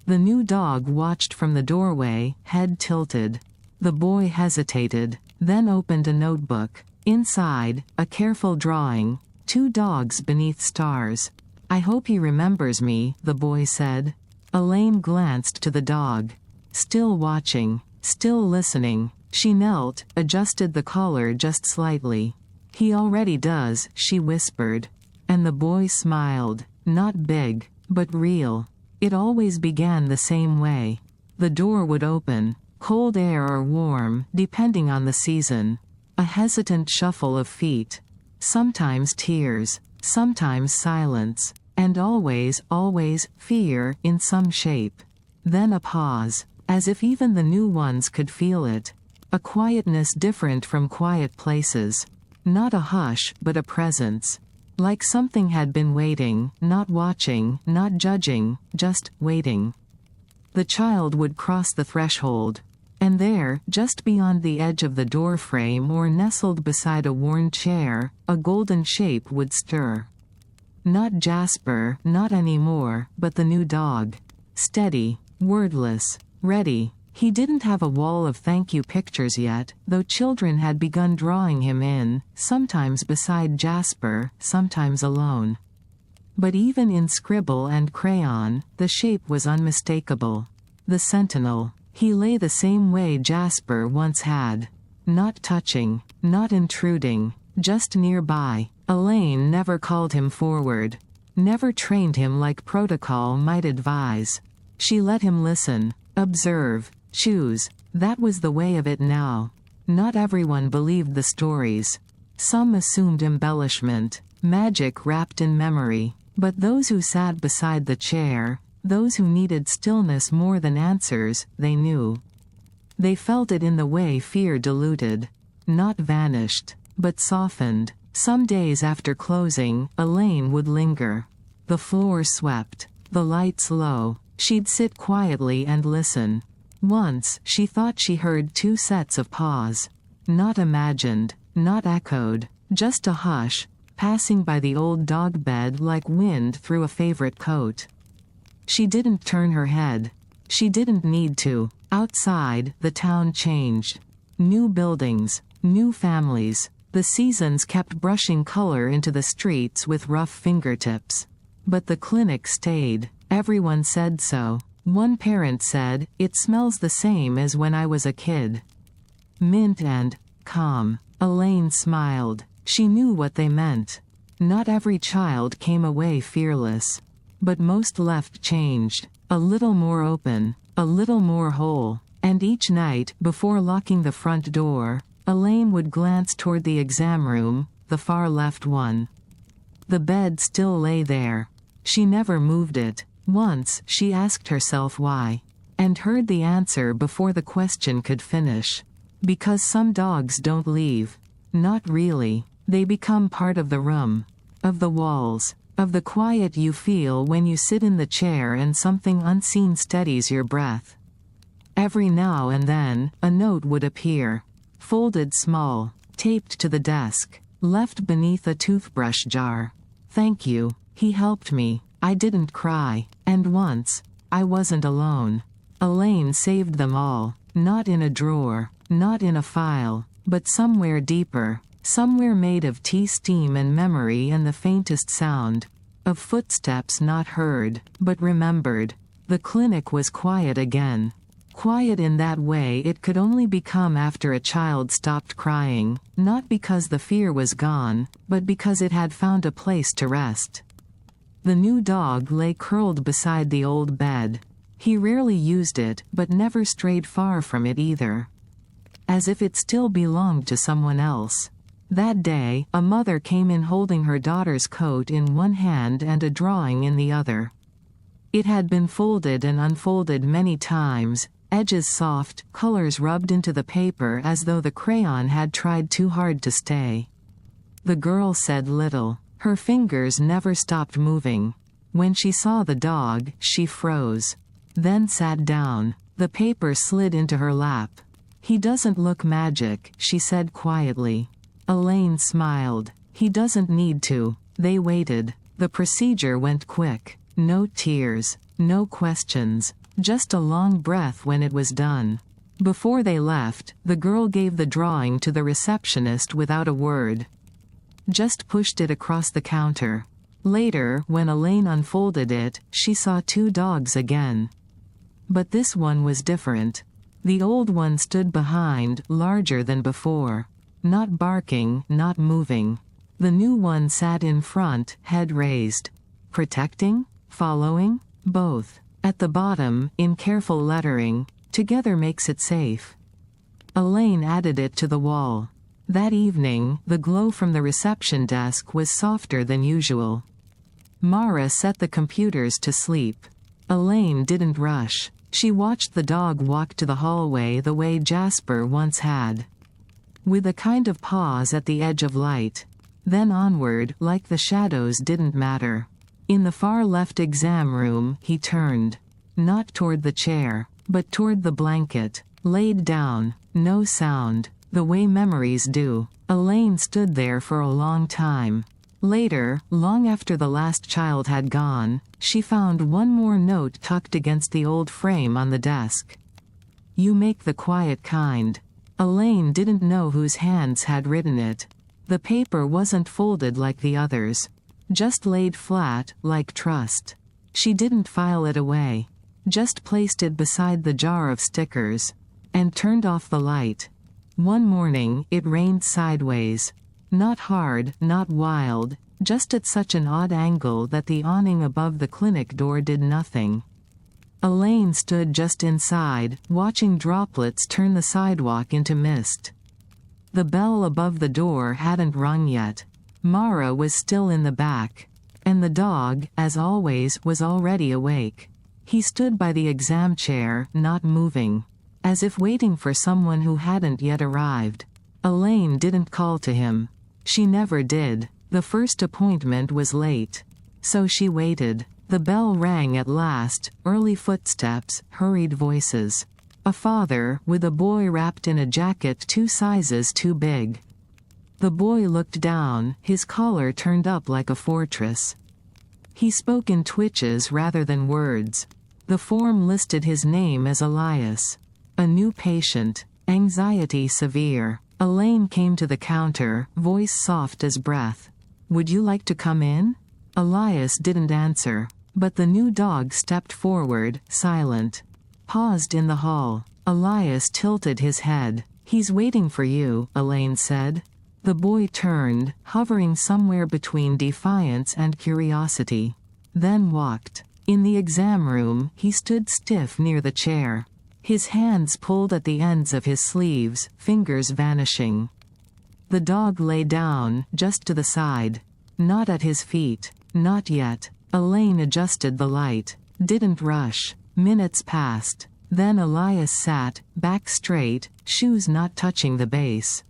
The new dog watched from the doorway, head tilted. The boy hesitated, then opened a notebook. Inside, a careful drawing. Two dogs beneath stars. I hope he remembers me, the boy said. Elaine glanced to the dog. Still watching, still listening. She knelt, adjusted the collar just slightly. He already does, she whispered. And the boy smiled. Not big, but real. It always began the same way. The door would open. Cold air or warm, depending on the season. A hesitant shuffle of feet. Sometimes tears. Sometimes silence. And always, fear, in some shape. Then a pause. As if even the new ones could feel it. A quietness different from quiet places. Not a hush, but a presence. Like something had been waiting, not watching, not judging, just waiting. The child would cross the threshold. And there, just beyond the edge of the doorframe or nestled beside a worn chair, a golden shape would stir. Not Jasper, not anymore, but the new dog. Steady, wordless, ready. He didn't have a wall of thank you pictures yet, though children had begun drawing him in, sometimes beside Jasper, sometimes alone. But even in scribble and crayon, the shape was unmistakable. The sentinel. He lay the same way Jasper once had. Not touching, not intruding, just nearby. Elaine never called him forward. Never trained him like protocol might advise. She let him listen, observe, choose. That was the way of it now. Not everyone believed the stories. Some assumed embellishment, magic wrapped in memory. But those who sat beside the chair, those who needed stillness more than answers, they knew. They felt it in the way fear diluted. Not vanished, but softened. Some days after closing, Elaine would linger. The floor swept. The lights low. She'd sit quietly and listen. Once, she thought she heard 2 sets of paws. Not imagined, not echoed, just a hush, passing by the old dog bed like wind through a favorite coat. She didn't turn her head. She didn't need to. Outside, the town changed. New buildings, new families. The seasons kept brushing color into the streets with rough fingertips. But the clinic stayed. Everyone said so. One parent said, "It smells the same as when I was a kid." Mint and calm. Elaine smiled. She knew what they meant. Not every child came away fearless. But most left changed. A little more open. A little more whole. And each night, before locking the front door, Elaine would glance toward the exam room, the far left one. The bed still lay there. She never moved it. Once, she asked herself why. And heard the answer before the question could finish. Because some dogs don't leave. Not really. They become part of the room. Of the walls. Of the quiet you feel when you sit in the chair and something unseen steadies your breath. Every now and then, a note would appear. Folded small. Taped to the desk. Left beneath a toothbrush jar. "Thank you. He helped me. I didn't cry. And once, I wasn't alone." Elaine saved them all. Not in a drawer. Not in a file. But somewhere deeper. Somewhere made of tea steam and memory and the faintest sound. Of footsteps not heard, but remembered. The clinic was quiet again. Quiet in that way it could only become after a child stopped crying, not because the fear was gone, but because it had found a place to rest. The new dog lay curled beside the old bed. He rarely used it, but never strayed far from it either. As if it still belonged to someone else. That day, a mother came in holding her daughter's coat in one hand and a drawing in the other. It had been folded and unfolded many times, edges soft, colors rubbed into the paper as though the crayon had tried too hard to stay. The girl said little. Her fingers never stopped moving. When she saw the dog, she froze. Then sat down. The paper slid into her lap. "He doesn't look magic," she said quietly. Elaine smiled. "He doesn't need to." They waited. The procedure went quick. No tears. No questions. Just a long breath when it was done. Before they left, the girl gave the drawing to the receptionist without a word. Just pushed it across the counter. Later, when Elaine unfolded it, she saw 2 dogs again. But this one was different. The old one stood behind, larger than before. Not barking, not moving. The new one sat in front, head raised. Protecting? Following? Both. At the bottom, in careful lettering, "Together makes it safe." Elaine added it to the wall. That evening, the glow from the reception desk was softer than usual. Mara set the computers to sleep. Elaine didn't rush. She watched the dog walk to the hallway the way Jasper once had. With a kind of pause at the edge of light. Then onward, like the shadows didn't matter. In the far left exam room, he turned. Not toward the chair, but toward the blanket. Laid down. No sound. The way memories do. Elaine stood there for a long time. Later, long after the last child had gone, she found one more note tucked against the old frame on the desk. "You make the quiet kind." Elaine didn't know whose hands had written it. The paper wasn't folded like the others. Just laid flat, like trust. She didn't file it away. Just placed it beside the jar of stickers. And turned off the light. One morning, it rained sideways. Not hard, not wild, just at such an odd angle that the awning above the clinic door did nothing. Elaine stood just inside, watching droplets turn the sidewalk into mist. The bell above the door hadn't rung yet. Mara was still in the back. And the dog, as always, was already awake. He stood by the exam chair, not moving. As if waiting for someone who hadn't yet arrived. Elaine didn't call to him. She never did. The first appointment was late. So she waited. The bell rang at last, early footsteps, hurried voices. A father, with a boy wrapped in a jacket 2 sizes too big. The boy looked down, his collar turned up like a fortress. He spoke in twitches rather than words. The form listed his name as Elias. A new patient. Anxiety severe. Elaine came to the counter, voice soft as breath. "Would you like to come in?" Elias didn't answer. But the new dog stepped forward, silent. Paused in the hall. Elias tilted his head. "He's waiting for you," Elaine said. The boy turned, hovering somewhere between defiance and curiosity. Then walked. In the exam room, he stood stiff near the chair. His hands pulled at the ends of his sleeves, fingers vanishing. The dog lay down, just to the side. Not at his feet. Not yet. Elaine adjusted the light. Didn't rush. Minutes passed. Then Elias sat, back straight, shoes not touching the base.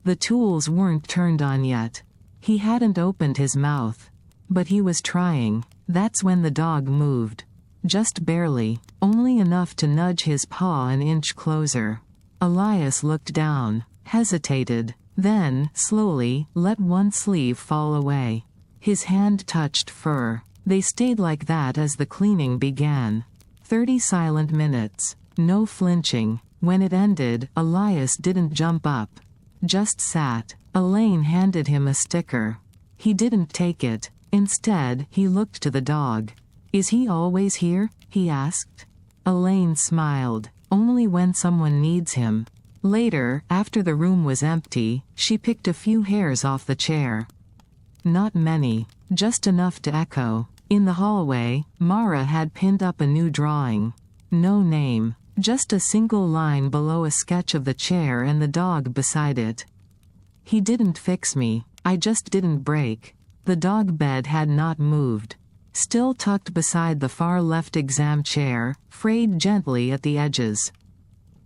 The tools weren't turned on yet. He hadn't opened his mouth. But he was trying. That's when the dog moved. Just barely. Only enough to nudge his paw an inch closer. Elias looked down. Hesitated. Then, slowly, let one sleeve fall away. His hand touched fur. They stayed like that as the cleaning began. 30 silent minutes. No flinching. When it ended, Elias didn't jump up. Just sat. Elaine handed him a sticker. He didn't take it. Instead, he looked to the dog. "Is he always here?" he asked. Elaine smiled. "Only when someone needs him." Later, after the room was empty, she picked a few hairs off the chair. Not many. Just enough to echo. In the hallway, Mara had pinned up a new drawing. No name. Just a single line below a sketch of the chair and the dog beside it. "He didn't fix me. I just didn't break." The dog bed had not moved. Still tucked beside the far left exam chair, frayed gently at the edges.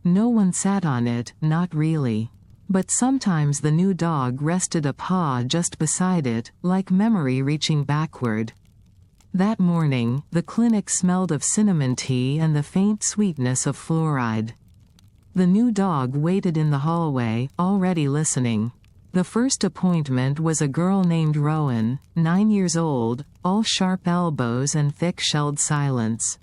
No one sat on it, not really. But sometimes the new dog rested a paw just beside it, like memory reaching backward. That morning, the clinic smelled of cinnamon tea and the faint sweetness of fluoride. The new dog waited in the hallway, already listening. The first appointment was a girl named Rowan, 9 years old, all sharp elbows and thick-shelled silence.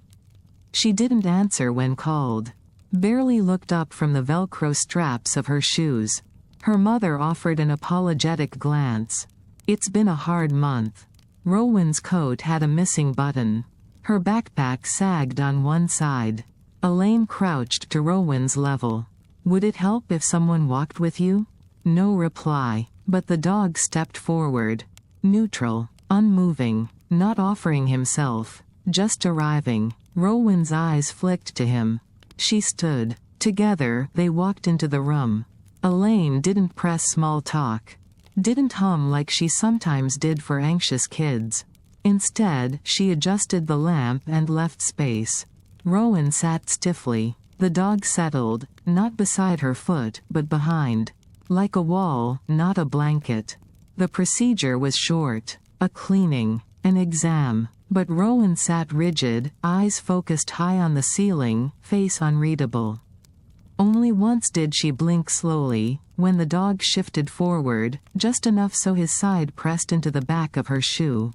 She didn't answer when called. Barely looked up from the Velcro straps of her shoes. Her mother offered an apologetic glance. "It's been a hard month." Rowan's coat had a missing button. Her backpack sagged on one side. Elaine crouched to Rowan's level. "Would it help if someone walked with you?" No reply. But the dog stepped forward. Neutral. Unmoving. Not offering himself. Just arriving. Rowan's eyes flicked to him. She stood. Together, they walked into the room. Elaine didn't press small talk. Didn't hum like she sometimes did for anxious kids. Instead, she adjusted the lamp and left space. Rowan sat stiffly. The dog settled, not beside her foot, but behind. Like a wall, not a blanket. The procedure was short. A cleaning. An exam. But Rowan sat rigid, eyes focused high on the ceiling, face unreadable. Only once did she blink slowly, when the dog shifted forward, just enough so his side pressed into the back of her shoe.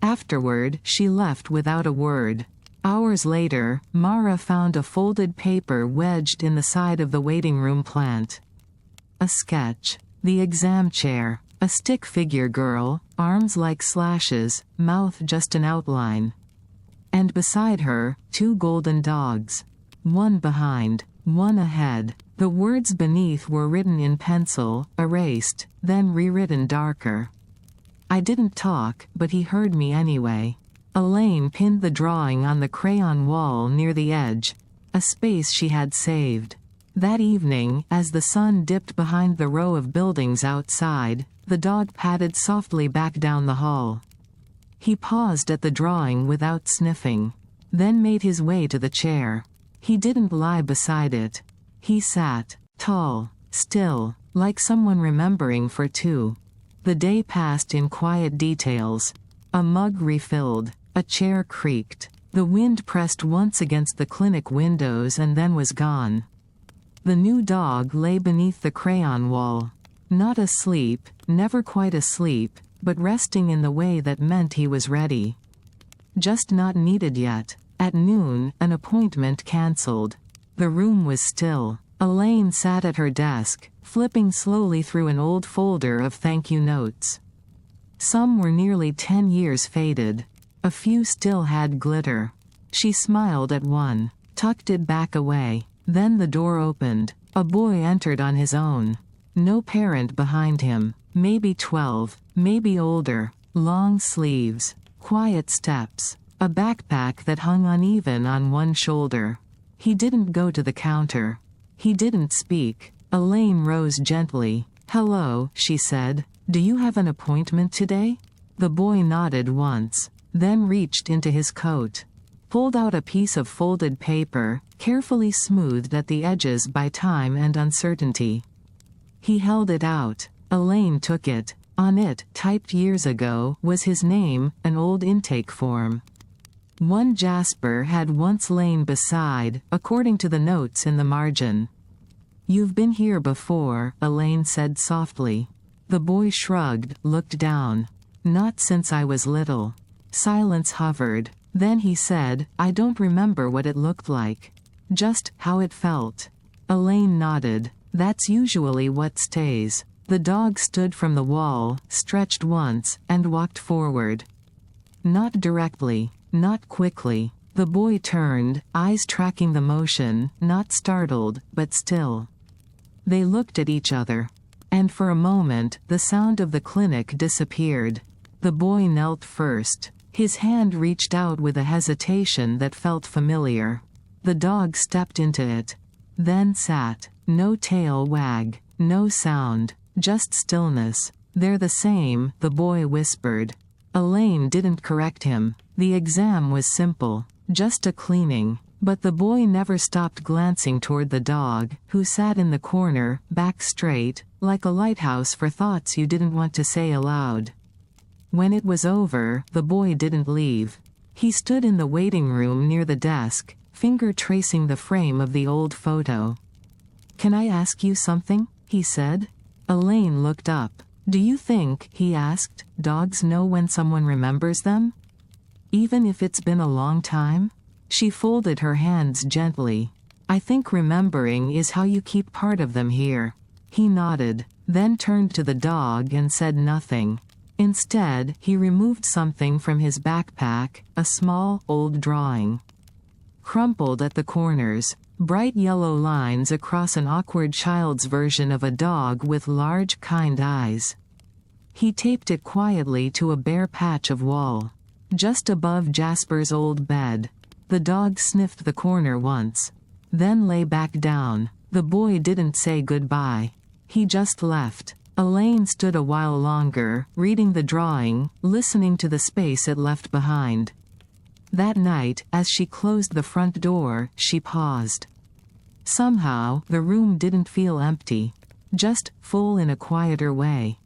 Afterward, she left without a word. Hours later, Mara found a folded paper wedged in the side of the waiting room plant. A sketch. The exam chair. A stick figure girl, arms like slashes, mouth just an outline. And beside her, 2 golden dogs. One behind, one ahead. The words beneath were written in pencil, erased, then rewritten darker. I didn't talk, but he heard me anyway. Elaine pinned the drawing on the crayon wall near the edge, a space she had saved. That evening, as the sun dipped behind the row of buildings outside, the dog padded softly back down the hall. He paused at the drawing without sniffing, then made his way to the chair. He didn't lie beside it. He sat, tall, still, like someone remembering for 2. The day passed in quiet details. A mug refilled. A chair creaked. The wind pressed once against the clinic windows and then was gone. The new dog lay beneath the crayon wall. Not asleep, never quite asleep, but resting in the way that meant he was ready. Just not needed yet. At noon, an appointment cancelled. The room was still. Elaine sat at her desk, flipping slowly through an old folder of thank you notes. Some were nearly 10 years faded. A few still had glitter. She smiled at one, tucked it back away. Then the door opened. A boy entered on his own. No parent behind him. Maybe 12, maybe older. Long sleeves. Quiet steps. A backpack that hung uneven on one shoulder. He didn't go to the counter. He didn't speak. Elaine rose gently. "Hello," she said. "Do you have an appointment today?" The boy nodded once, then reached into his coat. Pulled out a piece of folded paper, carefully smoothed at the edges by time and uncertainty. He held it out. Elaine took it. On it, typed years ago, was his name, an old intake form. One Jasper had once lain beside, according to the notes in the margin. "You've been here before," Elaine said softly. The boy shrugged, looked down. "Not since I was little." Silence hovered. Then he said, "I don't remember what it looked like. Just how it felt." Elaine nodded. "That's usually what stays." The dog stood from the wall, stretched once, and walked forward. Not directly, not quickly. The boy turned, eyes tracking the motion, not startled, but still. They looked at each other. And for a moment, the sound of the clinic disappeared. The boy knelt first. His hand reached out with a hesitation that felt familiar. The dog stepped into it. Then sat. No tail wag. No sound. Just stillness. "They're the same," the boy whispered. Elaine didn't correct him. The exam was simple. Just a cleaning. But the boy never stopped glancing toward the dog, who sat in the corner, back straight, like a lighthouse for thoughts you didn't want to say aloud. When it was over, the boy didn't leave. He stood in the waiting room near the desk, finger tracing the frame of the old photo. "Can I ask you something?" he said. Elaine looked up. "Do you think," he asked, "dogs know when someone remembers them? Even if it's been a long time?" She folded her hands gently. "I think remembering is how you keep part of them here." He nodded, then turned to the dog and said nothing. Instead, he removed something from his backpack, a small, old drawing. Crumpled at the corners, bright yellow lines across an awkward child's version of a dog with large, kind eyes. He taped it quietly to a bare patch of wall, just above Jasper's old bed. The dog sniffed the corner once, then lay back down. The boy didn't say goodbye. He just left. Elaine stood a while longer, reading the drawing, listening to the space it left behind. That night, as she closed the front door, she paused. Somehow, the room didn't feel empty. Just full in a quieter way.